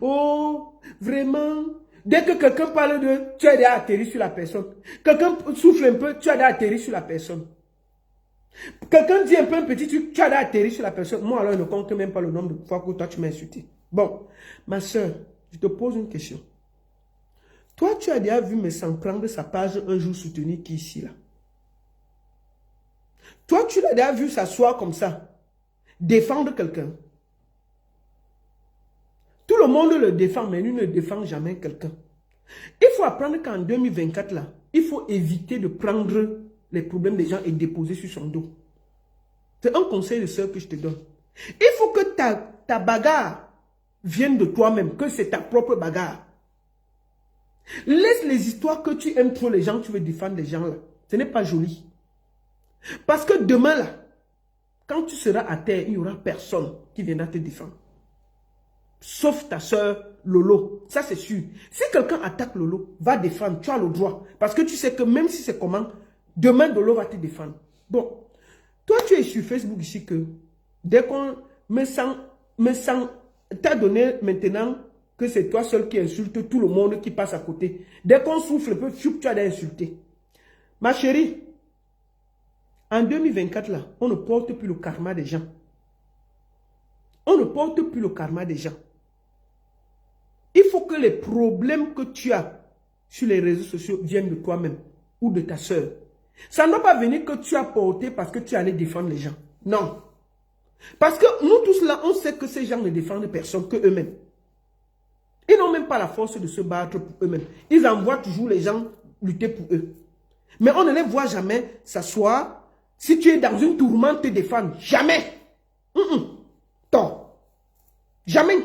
Oh, vraiment. Dès que quelqu'un parle de, tu as déjà atterri sur la personne. Quelqu'un souffle un peu, tu as déjà atterri sur la personne. Quelqu'un dit un peu un petit truc, tu as déjà atterri sur la personne. Moi alors, je ne compte même pas le nombre de fois que toi tu m'as insulté. Bon, ma soeur, je te pose une question. Toi, tu as déjà vu Messan prendre sa page un jour soutenir qui ici là? Toi, tu l'as déjà vu s'asseoir comme ça, défendre quelqu'un. Tout le monde le défend, mais lui ne défend jamais quelqu'un. Il faut apprendre qu'en 2024, là, il faut éviter de prendre les problèmes des gens et déposer sur son dos. C'est un conseil de soeur que je te donne. Il faut que ta bagarre vienne de toi-même, que c'est ta propre bagarre. Laisse les histoires que tu aimes trop les gens, tu veux défendre les gens là. Ce n'est pas joli. Parce que demain là, quand tu seras à terre, il n'y aura personne qui viendra te défendre. Sauf ta soeur Lolo. Ça c'est sûr. Si quelqu'un attaque Lolo, va défendre. Tu as le droit. Parce que tu sais que même si c'est comment, demain Lolo va te défendre. Bon. Toi tu es sur Facebook ici que dès qu'on t'as donné maintenant que c'est toi seul qui insulte tout le monde qui passe à côté. Dès qu'on souffle un peu, tu as d'insulter. Ma chérie, en 2024 là, on ne porte plus le karma des gens. On ne porte plus le karma des gens. Il faut que les problèmes que tu as sur les réseaux sociaux viennent de toi-même ou de ta soeur. Ça ne doit pas venir que tu as porté parce que tu allais défendre les gens. Non. Parce que nous tous là, on sait que ces gens ne défendent personne que eux-mêmes. Ils n'ont même pas la force de se battre pour eux-mêmes. Ils envoient toujours les gens lutter pour eux. Mais on ne les voit jamais s'asseoir. Si tu es dans une tourmente, te défendre. Jamais. Tort. Jamais.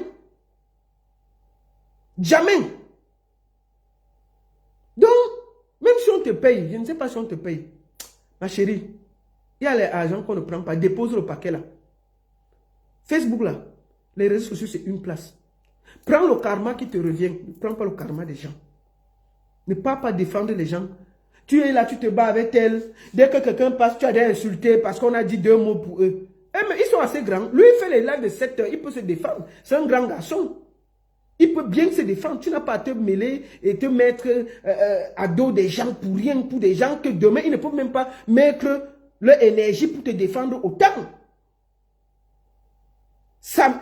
Jamais. Donc, même si on te paye, je ne sais pas si on te paye. Ma chérie, il y a les agents qu'on ne prend pas. Dépose le paquet là. Facebook là, les réseaux sociaux c'est une place. Prends le karma qui te revient. Ne prends pas le karma des gens. Ne pas défendre les gens. Tu es là, tu te bats avec elle. Dès que quelqu'un passe, tu as déjà insulté parce qu'on a dit 2 mots pour eux. Mais ils sont assez grands. Lui, il fait les lives de 7 heures. Il peut se défendre. C'est un grand garçon. Il peut bien se défendre. Tu n'as pas à te mêler et te mettre à dos des gens pour rien. Pour des gens que demain, ils ne peuvent même pas mettre leur énergie pour te défendre autant.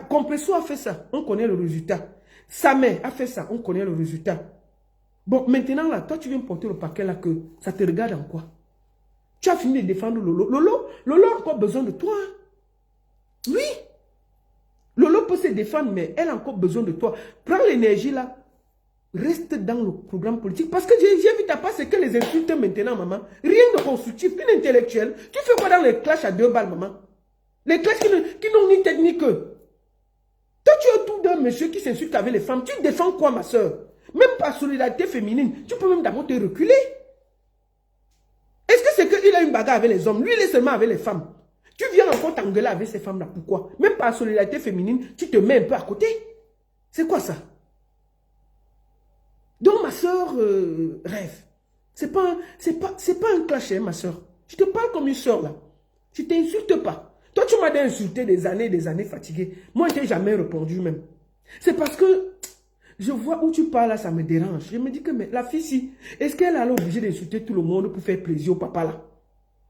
Compresso a fait ça. On connaît le résultat. Sa mère a fait ça. On connaît le résultat. Bon, maintenant, là, toi, tu viens porter le paquet là que ça te regarde en quoi? Tu as fini de défendre Lolo. Lolo a encore besoin de toi. Oui. Lolo peut se défendre, mais elle a encore besoin de toi. Prends l'énergie là. Reste dans le programme politique. Parce que j'ai vu ta part, c'est que les insultes maintenant, maman. Rien de constructif, ni d'intellectuel. Tu fais quoi dans les clashs à 2 balles, maman? Les clashs qui n'ont ni tête ni queue. Toi, tu es autour d'un monsieur qui s'insulte avec les femmes. Tu défends quoi, ma soeur? Même par solidarité féminine, tu peux même d'abord te reculer. Est-ce que c'est qu'il a une bagarre avec les hommes? Lui, il est seulement avec les femmes. Tu viens encore t'engueuler avec ces femmes-là. Pourquoi? Même par solidarité féminine, tu te mets un peu à côté. C'est quoi ça? Donc, ma soeur rêve. C'est pas un clash, hein, ma soeur. Je te parle comme une soeur, là. Je ne t'insulte pas. Toi, tu m'as insulté des années fatiguées. Moi, je n'ai jamais répondu même. C'est parce que je vois où tu parles là, ça me dérange. Je me dis que mais la fille, si, est-ce qu'elle est obligée d'insulter tout le monde pour faire plaisir au papa là?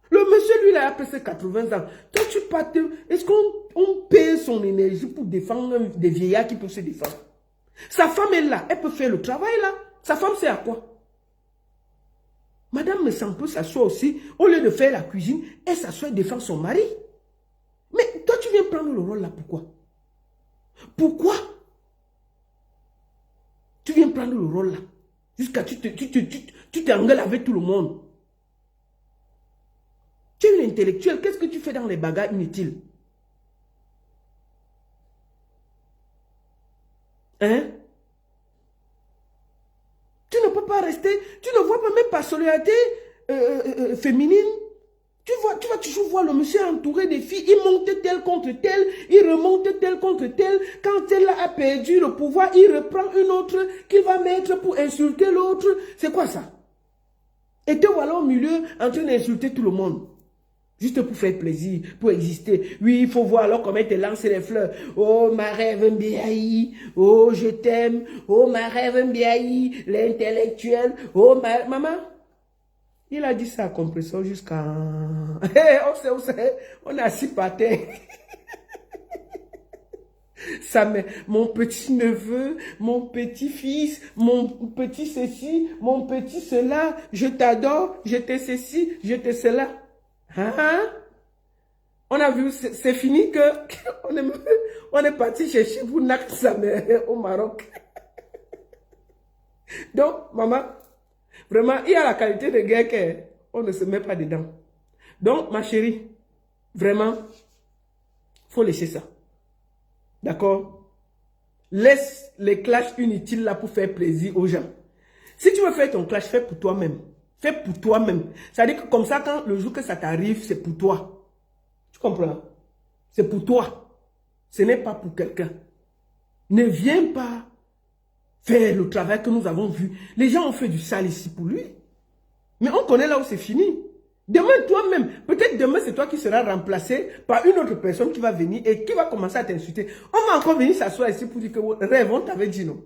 Le monsieur, lui, il a passé 80 ans. Toi, tu parles, est-ce qu'on paye son énergie pour défendre des vieillards qui peuvent se défendre? Sa femme est là, elle peut faire le travail là. Sa femme, c'est à quoi? Madame Messan peut s'asseoir aussi, au lieu de faire la cuisine, elle s'assoit et défend son mari. Mais toi, tu viens prendre le rôle là, pourquoi? Pourquoi? Tu viens prendre le rôle là. Jusqu'à tu t'engueules avec tout le monde. Tu es une intellectuelle. Qu'est-ce que tu fais dans les bagarres inutiles? Hein? Tu ne peux pas rester. Tu ne vois pas même par solidarité féminine. Tu vas toujours voir le monsieur entouré des filles. Il monte tel contre tel. Il remonte tel contre tel. Quand elle a perdu le pouvoir, il reprend une autre qu'il va mettre pour insulter l'autre. C'est quoi ça? Et te voilà au milieu en train d'insulter tout le monde. Juste pour faire plaisir, pour exister. Oui, il faut voir alors comment elle te lance les fleurs. Oh, ma rêve Mbiaï. Oh, je t'aime. Oh, ma rêve Mbiaï. L'intellectuel. Oh, maman. Il a dit ça à compresseur jusqu'à... Hey, on est assis par terre. Mon petit neveu, mon petit fils, mon petit ceci, mon petit cela. Je t'adore, je te ceci, je te cela. Hein? On a vu, c'est fini que on est parti chercher pour sa mère au Maroc. Donc, maman, vraiment, il y a la qualité de guerre qu'on ne se met pas dedans. Donc, ma chérie, vraiment, faut laisser ça. D'accord? Laisse les clashs inutiles là pour faire plaisir aux gens. Si tu veux faire ton clash, fais pour toi-même. Fais pour toi-même. C'est-à-dire que comme ça, quand le jour que ça t'arrive, c'est pour toi. Tu comprends? C'est pour toi. Ce n'est pas pour quelqu'un. Ne viens pas faire le travail que nous avons vu. Les gens ont fait du sale ici pour lui. Mais on connaît là où c'est fini. Demain, toi-même, peut-être demain, c'est toi qui seras remplacé par une autre personne qui va venir et qui va commencer à t'insulter. On va encore venir s'asseoir ici pour dire que rêve, on t'avait dit non.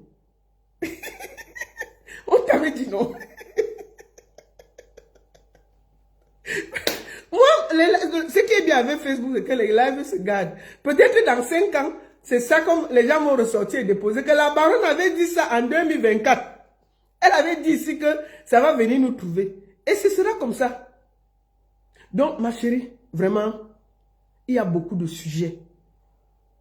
On t'avait dit non. Moi, ce qui est bien avec Facebook, c'est que les lives se gardent. Peut-être dans 5 ans, c'est ça comme les gens vont ressortir et déposer que la baronne avait dit ça en 2024. Elle avait dit ici que ça va venir nous trouver. Et ce sera comme ça. Donc, ma chérie, vraiment, il y a beaucoup de sujets.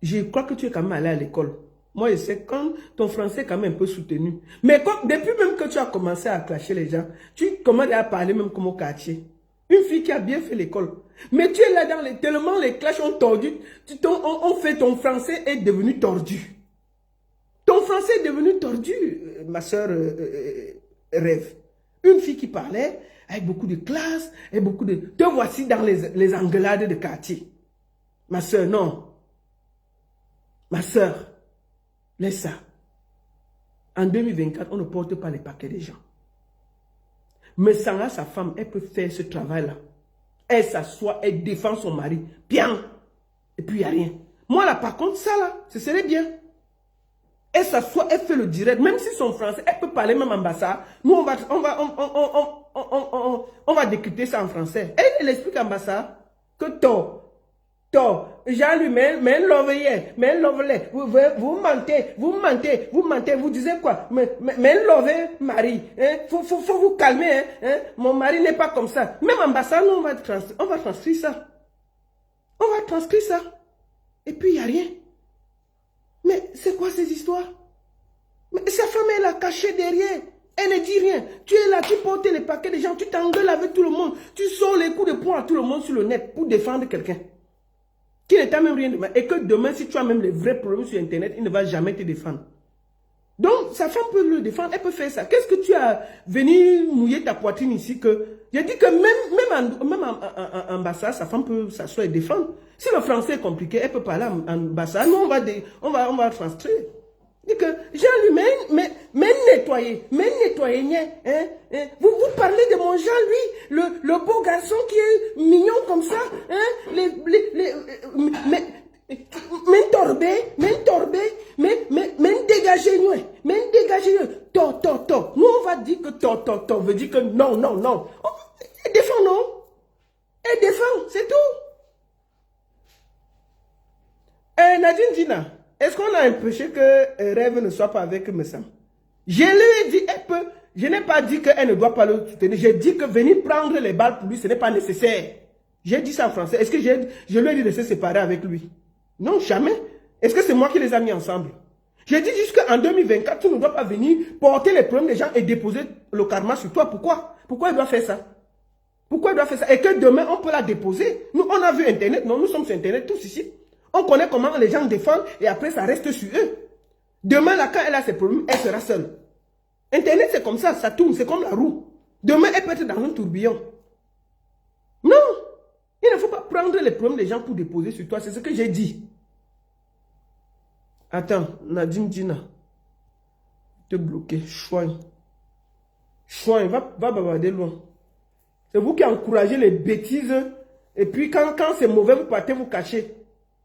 Je crois que tu es quand même allé à l'école. Moi, je sais quand ton français est quand même un peu soutenu. Mais depuis même que tu as commencé à clasher les gens, tu commences à parler même comme au quartier. Une fille qui a bien fait l'école. Mais tu es là dans tellement les clashs ont tordu, on fait ton français est devenu tordu. Ton français est devenu tordu, ma soeur rêve. Une fille qui parlait avec beaucoup de classe et beaucoup de... Te voici dans les engueulades de quartier. Ma soeur, non. Ma soeur, laisse ça. En 2024, on ne porte pas les paquets des gens. Mais sans sa femme, elle peut faire ce travail-là. Elle s'assoit, elle défend son mari. Bien. Et puis il n'y a rien. Moi là, par contre, ça là, ce serait bien. Elle s'assoit, elle fait le direct. Même si son français, elle peut parler même en bassa. Nous, on va décrypter ça en français. Elle explique en bassa que Jean lui, mais vous mentez, vous disiez quoi? Mais lovez Marie, hein? Faut vous calmer, hein? Mon mari n'est pas comme ça. Même en bassa, nous, on va transcrire ça. On va transcrire ça. Et puis, il n'y a rien. Mais c'est quoi ces histoires? Mais sa femme, elle a caché derrière. Elle ne dit rien. Tu es là, tu portes les paquets des gens, tu t'engueules avec tout le monde. Tu sors les coups de poing à tout le monde sur le net pour défendre quelqu'un qui ne t'a même rien demandé. Et que demain, si tu as même les vrais problèmes sur Internet, il ne va jamais te défendre. Donc, sa femme peut le défendre, elle peut faire ça. Qu'est-ce que tu as venu mouiller ta poitrine ici que... J'ai dit que même en bassa, sa femme peut s'asseoir et défendre. Si le français est compliqué, elle peut parler en bassa. Nous, on va transcrire. Dit que Jean lui, mais nettoyer, hein? Vous parlez de mon Jean, lui, le beau garçon qui est mignon comme ça, hein? Mais dégagez, to. Nous, on va dire que to veut dire que non. Elle défend, non? Elle défend, c'est tout. Nadine Dina, est-ce qu'on a empêché que Rêve ne soit pas avec Messam? Je lui ai dit, elle peut. Je n'ai pas dit qu'elle ne doit pas le soutenir. J'ai dit que venir prendre les balles pour lui, ce n'est pas nécessaire. J'ai dit ça en français. Est-ce que je lui ai dit de se séparer avec lui? Non, jamais. Est-ce que c'est moi qui les ai mis ensemble? J'ai dit jusqu'en 2024, tu ne dois pas venir porter les problèmes des gens et déposer le karma sur toi. Pourquoi? Pourquoi il doit faire ça? Pourquoi il doit faire ça? Et que demain, on peut la déposer. Nous, on a vu Internet. Non, nous sommes sur Internet tous ici. On connaît comment les gens défendent et après, ça reste sur eux. Demain, là, quand elle a ses problèmes, elle sera seule. Internet, c'est comme ça tourne, c'est comme la roue. Demain, elle peut être dans un tourbillon. Non, il ne faut pas prendre les problèmes des gens pour déposer sur toi. C'est ce que j'ai dit. Attends, Nadim Dina. Te bloquer. Chouin. Chouin, va bavarder loin. C'est vous qui encouragez les bêtises. Et puis quand c'est mauvais, vous partez vous cacher.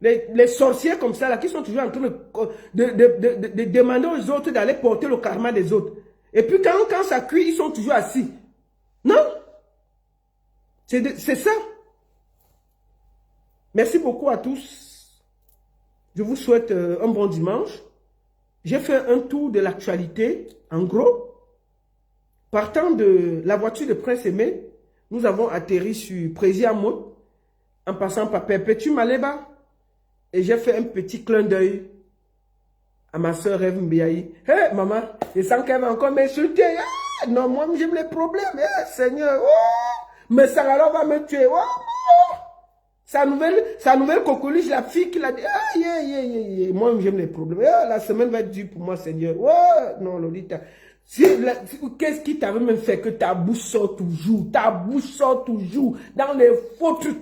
Les sorciers comme ça, là, qui sont toujours en train de demander aux autres d'aller porter le karma des autres. Et puis quand ça cuit, ils sont toujours assis. Non. C'est ça. Merci beaucoup à tous. Je vous souhaite un bon dimanche. J'ai fait un tour de l'actualité, en gros. Partant de la voiture de Prince Aimé, nous avons atterri sur Prési-Amot, en passant par Perpétue Maleba. Et j'ai fait un petit clin d'œil à ma soeur Eve Mbiaï. Hé, maman, je sens qu'elle va encore m'insulter. Ah, non, moi, j'ai les problèmes. Seigneur, oh, mais ça alors va me tuer. Oh, oh. Sa nouvelle coqueluche, la fille qui l'a dit, ah, moi, j'aime les problèmes. La semaine va être dure pour moi, Seigneur. Oh, non, Lolita. Qu'est-ce qui t'avait même fait que ta bouche sort toujours? Ta bouche sort toujours dans les faux trucs.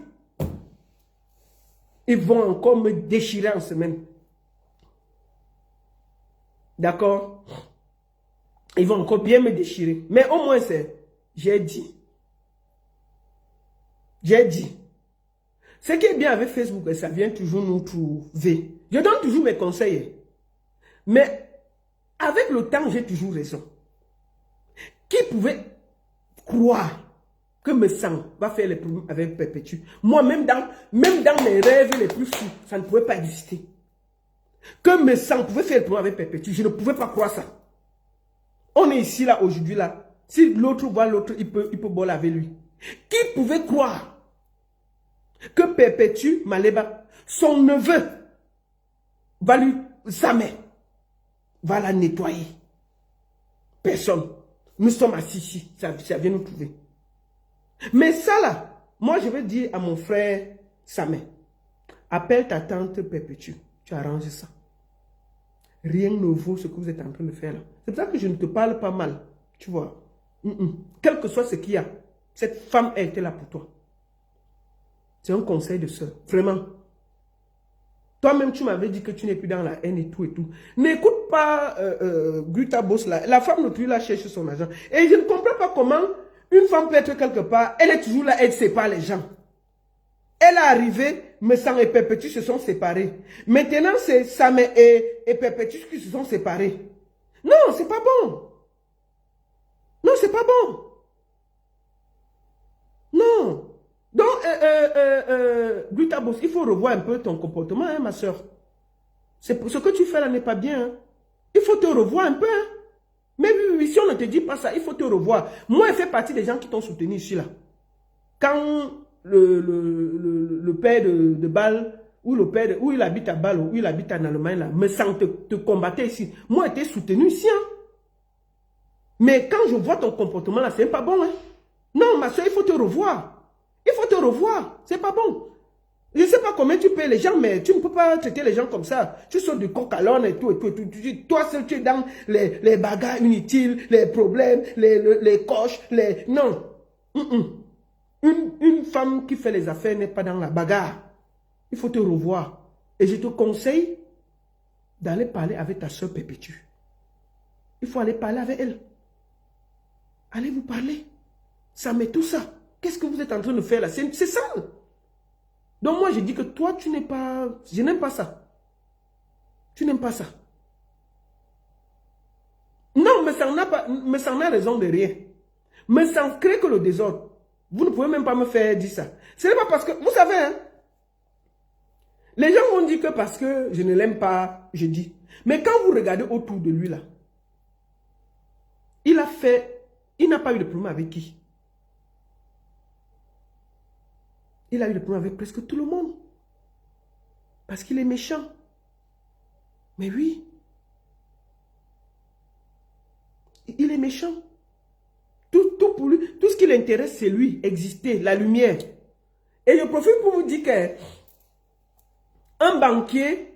Ils vont encore me déchirer en semaine. D'accord? Ils vont encore bien me déchirer. Mais au moins, j'ai dit. J'ai dit. Ce qui est bien avec Facebook, ça vient toujours nous trouver. Je donne toujours mes conseils. Mais avec le temps, j'ai toujours raison. Qui pouvait croire que me sang va faire les problèmes avec Perpétue? Moi, même dans mes rêves les plus fous, ça ne pouvait pas exister. Que me sang pouvait faire les problèmes avec Perpétue, je ne pouvais pas croire ça. On est ici, là, aujourd'hui, là. Si l'autre voit l'autre, il peut boire avec lui. Qui pouvait croire que Perpétue Maleba, son neveu, va lui, jamais, va la nettoyer? Personne. Nous sommes assis ici, ça vient nous trouver. Mais ça là, moi je vais dire à mon frère Samé, appelle ta tante Perpétue, tu arranges ça. Rien ne vaut ce que vous êtes en train de faire là. C'est pour ça que je ne te parle pas mal, tu vois. Quel que soit ce qu'il y a, cette femme a été là pour toi. C'est un conseil de soeur, vraiment. Toi-même, tu m'avais dit que tu n'es plus dans la haine et tout et tout. N'écoute pas Guta Boss là. La femme ne plus là cherche son argent. Et je ne comprends pas comment une femme peut être quelque part, elle est toujours là, elle sépare les gens. Elle est arrivée, Messang et Perpétue se sont séparés. Maintenant, c'est Samé et Perpétue qui se sont séparés. Non, c'est pas bon. Non, c'est pas bon. Non. Donc, Gutabos, il faut revoir un peu ton comportement, hein, ma soeur. Ce que tu fais là n'est pas bien. Hein. Il faut te revoir un peu. Hein. Mais oui, si on ne te dit pas ça, il faut te revoir. Moi, je fais partie des gens qui t'ont soutenu ici, là. Quand le père de Bâle, ou le père, où il habite à Bâle, ou il habite en Allemagne, là, me sent te combattre ici. Moi, j'étais soutenu ici. Hein. Mais quand je vois ton comportement là, c'est pas bon. Hein. Non, ma soeur, il faut te revoir. Il faut te revoir. C'est pas bon. Je ne sais pas comment tu payes les gens, mais tu ne peux pas traiter les gens comme ça. Tu sors du coq à l'âne et tout, et tout, et tout. Toi seul, tu es dans les bagarres inutiles, les problèmes, les coches, les... Non. Une femme qui fait les affaires n'est pas dans la bagarre. Il faut te revoir. Et je te conseille d'aller parler avec ta soeur Perpétue. Il faut aller parler avec elle. Allez vous parler. Ça met tout ça. Qu'est-ce que vous êtes en train de faire là? C'est ça. Donc moi, je dis que toi, tu n'es pas... Je n'aime pas ça. Tu n'aimes pas ça. Non, mais ça n'a raison de rien. Mais ça crée que le désordre. Vous ne pouvez même pas me faire dire ça. Ce n'est pas parce que... Vous savez, hein? Les gens vont dire que parce que je ne l'aime pas, je dis. Mais quand vous regardez autour de lui là, il a fait... Il n'a pas eu de problème avec qui? Il a eu des problèmes avec presque tout le monde. Parce qu'il est méchant. Mais oui. il est méchant. Tout pour lui, tout ce qui l'intéresse, c'est lui, exister, la lumière. Et je profite pour vous dire qu'un banquier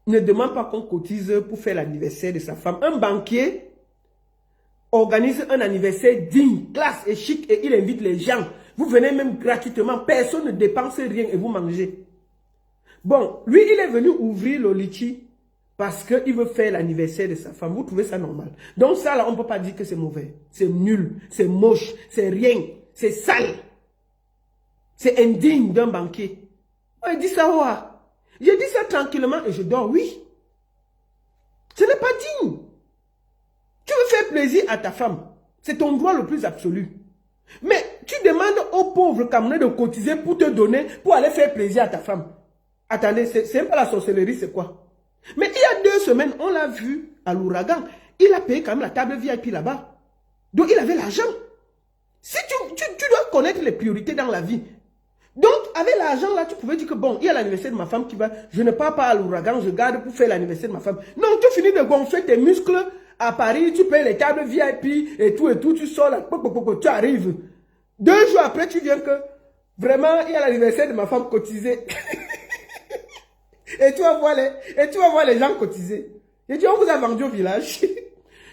ne demande pas qu'on cotise pour faire l'anniversaire de sa femme. Un banquier organise un anniversaire digne, classe et chic et il invite les gens. Vous venez même gratuitement, personne ne dépense rien et vous mangez. Bon, lui, il est venu ouvrir le litchi parce qu'il veut faire l'anniversaire de sa femme. Vous trouvez ça normal? Donc ça, là, on ne peut pas dire que c'est mauvais. C'est nul, c'est moche, c'est rien, c'est sale. C'est indigne d'un banquier. Il dit ça, ouais. Je dis ça tranquillement et je dors, oui. Ce n'est pas digne. Tu veux faire plaisir à ta femme. C'est ton droit le plus absolu. Mais tu demandes aux pauvres Camerounais de cotiser pour te donner, pour aller faire plaisir à ta femme. Attendez, c'est pas la sorcellerie, c'est quoi? Mais il y a 2 semaines, on l'a vu à l'ouragan. Il a payé quand même la table VIP là-bas. Donc il avait l'argent. Si tu dois connaître les priorités dans la vie. Donc, avec l'argent là, tu pouvais dire que bon, il y a l'anniversaire de ma femme qui va, je ne pars pas à l'ouragan, je garde pour faire l'anniversaire de ma femme. Non, tu finis de gonfler tes muscles à Paris, tu payes les tables VIP et tout, tu sors là, tu arrives. 2 jours après, tu viens que, vraiment, il y a l'anniversaire de ma femme cotisée. et tu vas voir les gens cotiser. Et tu on vous a vendu au village.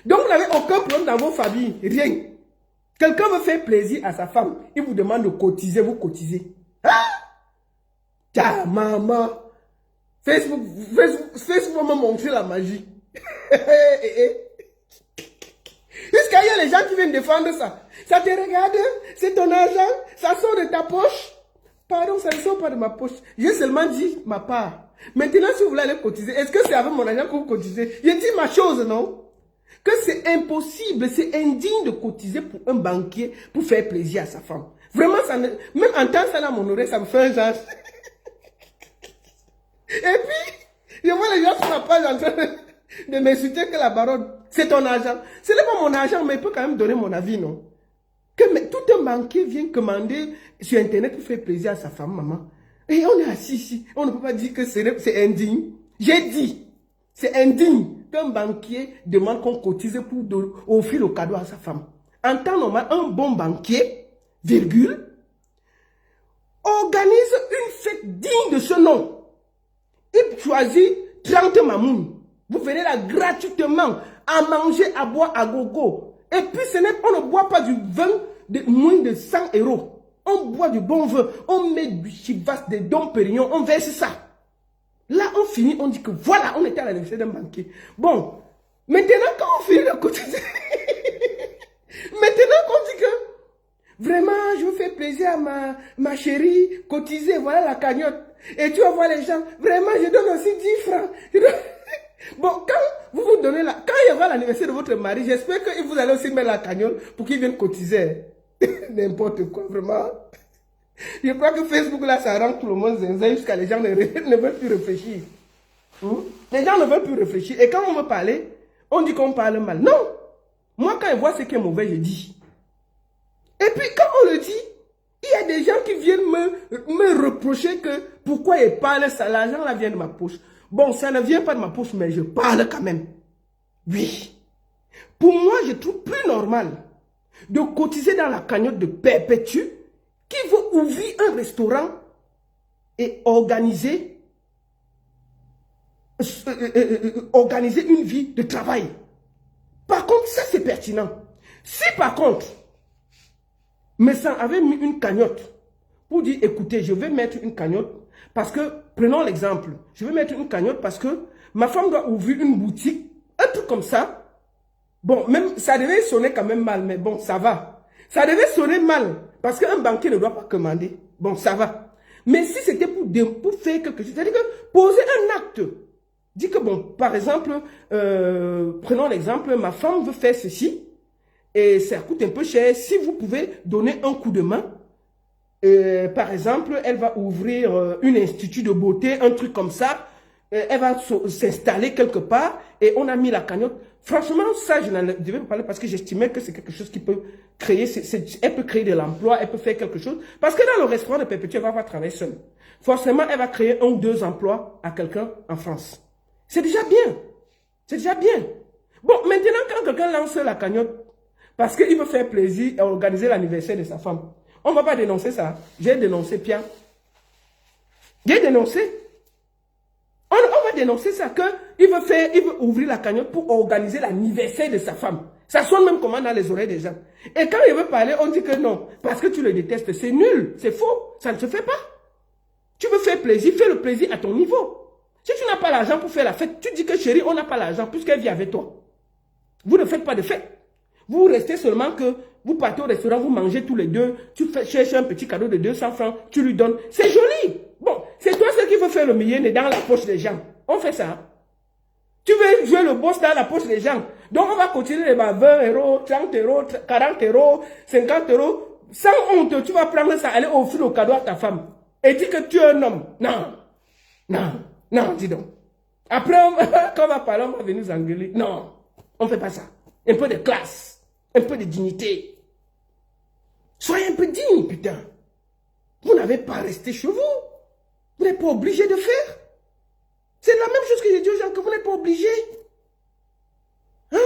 Donc, vous n'avez aucun problème dans vos familles, rien. Quelqu'un veut faire plaisir à sa femme, il vous demande de cotiser, vous cotisez. Ah! Tiens, maman. Facebook m'a montré la magie. Jusqu'à il y a les gens qui viennent défendre ça. Ça te regarde, c'est ton argent, ça sort de ta poche. Pardon, ça ne sort pas de ma poche. J'ai seulement dit ma part. Maintenant, si vous voulez aller cotiser, est-ce que c'est avec mon argent que vous cotisez? J'ai dit ma chose, non? Que c'est impossible, c'est indigne de cotiser pour un banquier pour faire plaisir à sa femme. Vraiment, ça ne, même en temps ça dans mon oreille, ça me fait un genre. Et puis, je vois les gens sur ma page en train de m'insulter que la baronne, c'est ton argent. Ce n'est pas mon argent, mais il peut quand même donner mon avis, non? Que tout un banquier vient commander sur Internet pour faire plaisir à sa femme, maman. Et on est assis ici. On ne peut pas dire que c'est indigne. J'ai dit, c'est indigne qu'un banquier demande qu'on cotise pour offrir le cadeau à sa femme. En temps normal, un bon banquier, virgule, organise une fête digne de ce nom. Il choisit 30 mamounes. Vous venez là gratuitement à manger, à boire, à gogo. Et puis on ne boit pas du vin de moins de 100 €. On boit du bon vin. On met du chivas, des Dom Pérignon, on verse ça. Là, on finit, on dit que voilà, on était à l'anniversaire d'un banquier. Bon, maintenant, quand on finit de cotiser, maintenant qu'on dit que vraiment, je veux faire plaisir à ma chérie, cotiser, voilà la cagnotte. Et tu vas voir les gens, vraiment, je donne aussi 10 francs. Bon, quand vous donnez quand il y aura l'anniversaire de votre mari, j'espère que vous allez aussi mettre la cagnotte pour qu'il vienne cotiser. N'importe quoi, vraiment. Je crois que Facebook, là, ça rend tout le monde zinzin jusqu'à les gens ne veulent plus réfléchir. Les gens ne veulent plus réfléchir. Et quand on veut parler, on dit qu'on parle mal. Non. Moi, quand je vois ce qui est mauvais, je dis. Et puis, quand on le dit, il y a des gens qui viennent me reprocher que pourquoi ils parlent ça, l'argent là vient de ma poche. Bon, ça ne vient pas de ma poche, mais je parle quand même. Oui. Pour moi, je trouve plus normal de cotiser dans la cagnotte de Perpétue qui veut ouvrir un restaurant et organiser une vie de travail. Par contre, ça c'est pertinent. Si par contre, Messan avait mis une cagnotte pour dire, écoutez, je vais mettre une cagnotte parce que, prenons l'exemple, je vais mettre une cagnotte parce que ma femme doit ouvrir une boutique, un truc comme ça. Bon, même ça devait sonner quand même mal, mais bon, ça va. Ça devait sonner mal parce qu'un banquier ne doit pas commander. Bon, ça va. Mais si c'était pour faire quelque chose, c'est-à-dire que poser un acte, dit que bon, par exemple, prenons l'exemple, ma femme veut faire ceci et ça coûte un peu cher. Si vous pouvez donner un coup de main, par exemple, elle va ouvrir un institut de beauté, un truc comme ça. Elle va s'installer quelque part et on a mis la cagnotte. Franchement, ça, je n'en devais pas parler parce que j'estimais que c'est quelque chose qui peut créer, elle peut créer de l'emploi, elle peut faire quelque chose. Parce que dans le restaurant de Perpétue, elle va pas travailler seule. Forcément, elle va créer 1 ou 2 emplois à quelqu'un en France. C'est déjà bien. C'est déjà bien. Bon, maintenant, quand quelqu'un lance la cagnotte, parce qu'il veut faire plaisir et organiser l'anniversaire de sa femme, on ne va pas dénoncer ça. J'ai dénoncé Pierre. J'ai dénoncé. On va dénoncer ça, qu'il veut ouvrir la cagnotte pour organiser l'anniversaire de sa femme. Ça sonne même comment dans les oreilles des gens. Et quand il veut parler, on dit que non, parce que tu le détestes. C'est nul, c'est faux, ça ne se fait pas. Tu veux faire plaisir, fais le plaisir à ton niveau. Si tu n'as pas l'argent pour faire la fête, tu dis que chérie, on n'a pas l'argent puisqu'elle vit avec toi. Vous ne faites pas de fête. Vous restez seulement que vous partez au restaurant, vous mangez tous les deux, tu cherches un petit cadeau de 200 francs, tu lui donnes. C'est joli. Bon, c'est toi qui veut faire le million dans la poche des gens. On fait ça. Tu veux jouer le boss dans la poche des gens. Donc on va continuer les 20 euros, 30 euros, 40 euros, 50 euros. Sans honte, tu vas prendre ça, aller offrir le cadeau à ta femme. Et dire que tu es un homme. Non. Non. Non, dis donc. Après, quand on va parler, on va venir nous engueuler. Non, on ne fait pas ça. Un peu de classe. Un peu de dignité. Soyez un peu digne, putain. Vous n'avez pas resté chez vous. Vous n'êtes pas obligé de faire. C'est la même chose que j'ai dit aux gens, que vous n'êtes pas obligé. Hein?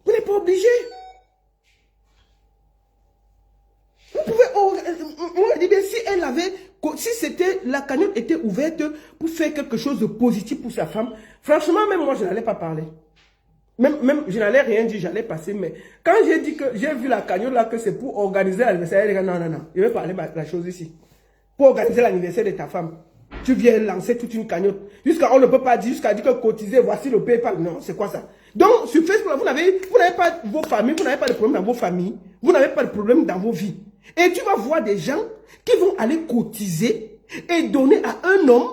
Vous n'êtes pas obligé. Vous pouvez... on dit bien, si c'était, la cagnotte était ouverte pour faire quelque chose de positif pour sa femme, franchement, même moi, je n'allais pas parler. Même je n'allais rien dire, j'allais passer, mais quand j'ai dit que j'ai vu la cagnotte là, que c'est pour organiser l'anniversaire, les gars, non, je vais parler de la chose ici. Pour organiser l'anniversaire de ta femme, tu viens lancer toute une cagnotte. Jusqu'à, on ne peut pas dire, jusqu'à dire que cotiser, voici le PayPal. Non, c'est quoi ça? Donc, sur Facebook, vous n'avez pas vos familles, vous n'avez pas de problème dans vos familles, vous n'avez pas de problème dans vos vies. Et tu vas voir des gens qui vont aller cotiser et donner à un homme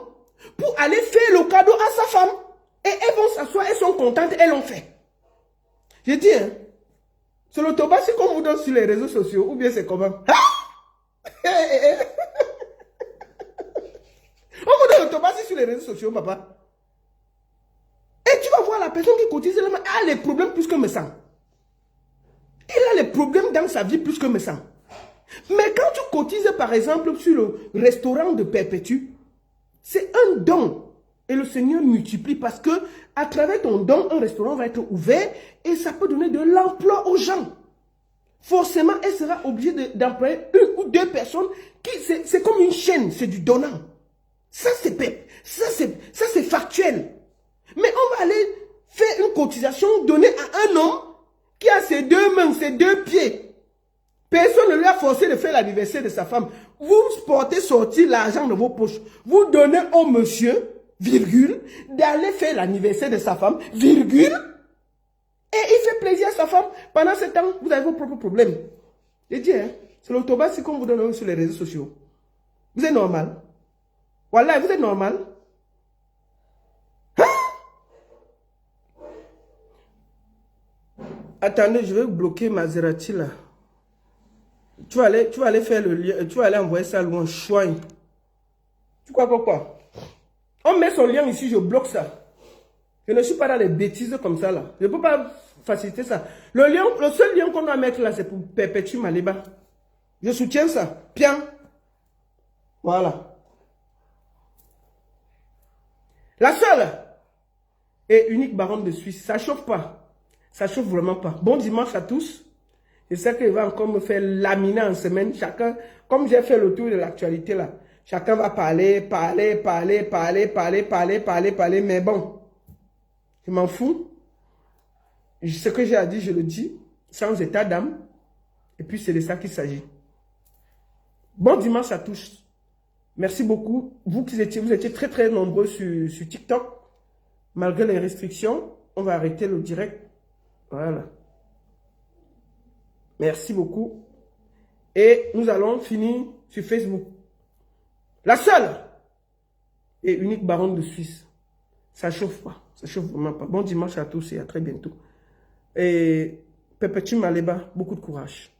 pour aller faire le cadeau à sa femme. Et elles vont s'asseoir, elles sont contentes, elles l'ont fait. J'ai dit, hein, c'est l'autobus qu'on vous donne sur les réseaux sociaux, ou bien c'est comment? On vous donne l'autobus sur les réseaux sociaux, papa. Et tu vas voir la personne qui cotise, elle a les problèmes plus que me sent. Il a les problèmes dans sa vie plus que me sent. Mais quand tu cotises, par exemple, sur le restaurant de Perpétue, c'est un don. Et le Seigneur multiplie parce que à travers ton don, un restaurant va être ouvert et ça peut donner de l'emploi aux gens. Forcément, elle sera obligée d'employer une ou deux personnes. C'est comme une chaîne, c'est du donnant. Ça, c'est factuel. Mais on va aller faire une cotisation donnée à un homme qui a ses deux mains, ses deux pieds. Personne ne lui a forcé de faire l'anniversaire de sa femme. Vous portez sortir l'argent de vos poches. Vous donnez au monsieur, virgule, d'aller faire l'anniversaire de sa femme, virgule, et il fait plaisir à sa femme. Pendant ce temps, vous avez vos propres problèmes. J'ai dit, hein, c'est l'autobus qu'on vous donne sur les réseaux sociaux. Vous êtes normal. Voilà, vous êtes normal. Hein? Attendez, je vais bloquer Maserati là. Tu vas aller faire le lien, tu vas aller envoyer ça loin, chouin. Tu crois pourquoi? On met son lien ici, je bloque ça. Je ne suis pas dans les bêtises comme ça là. Je ne peux pas faciliter ça. Le seul lien qu'on doit mettre là, c'est pour Perpétue Maliba. Je soutiens ça. Bien. Voilà. La seule et unique baronne de Suisse. Ça chauffe pas. Ça chauffe vraiment pas. Bon dimanche à tous. Je sais qu'il va encore me faire laminer en semaine. Chacun, comme j'ai fait le tour de l'actualité là, chacun va parler. Mais bon, je m'en fous. Ce que j'ai à dire, je le dis, sans état d'âme. Et puis c'est de ça qu'il s'agit. Bon dimanche à tous. Merci beaucoup. Vous étiez très très nombreux sur TikTok. Malgré les restrictions, on va arrêter le direct. Voilà. Merci beaucoup. Et nous allons finir sur Facebook. La seule et unique baronne de Suisse. Ça chauffe pas. Ça chauffe vraiment pas. Bon dimanche à tous et à très bientôt. Et Perpétue Maliba, beaucoup de courage.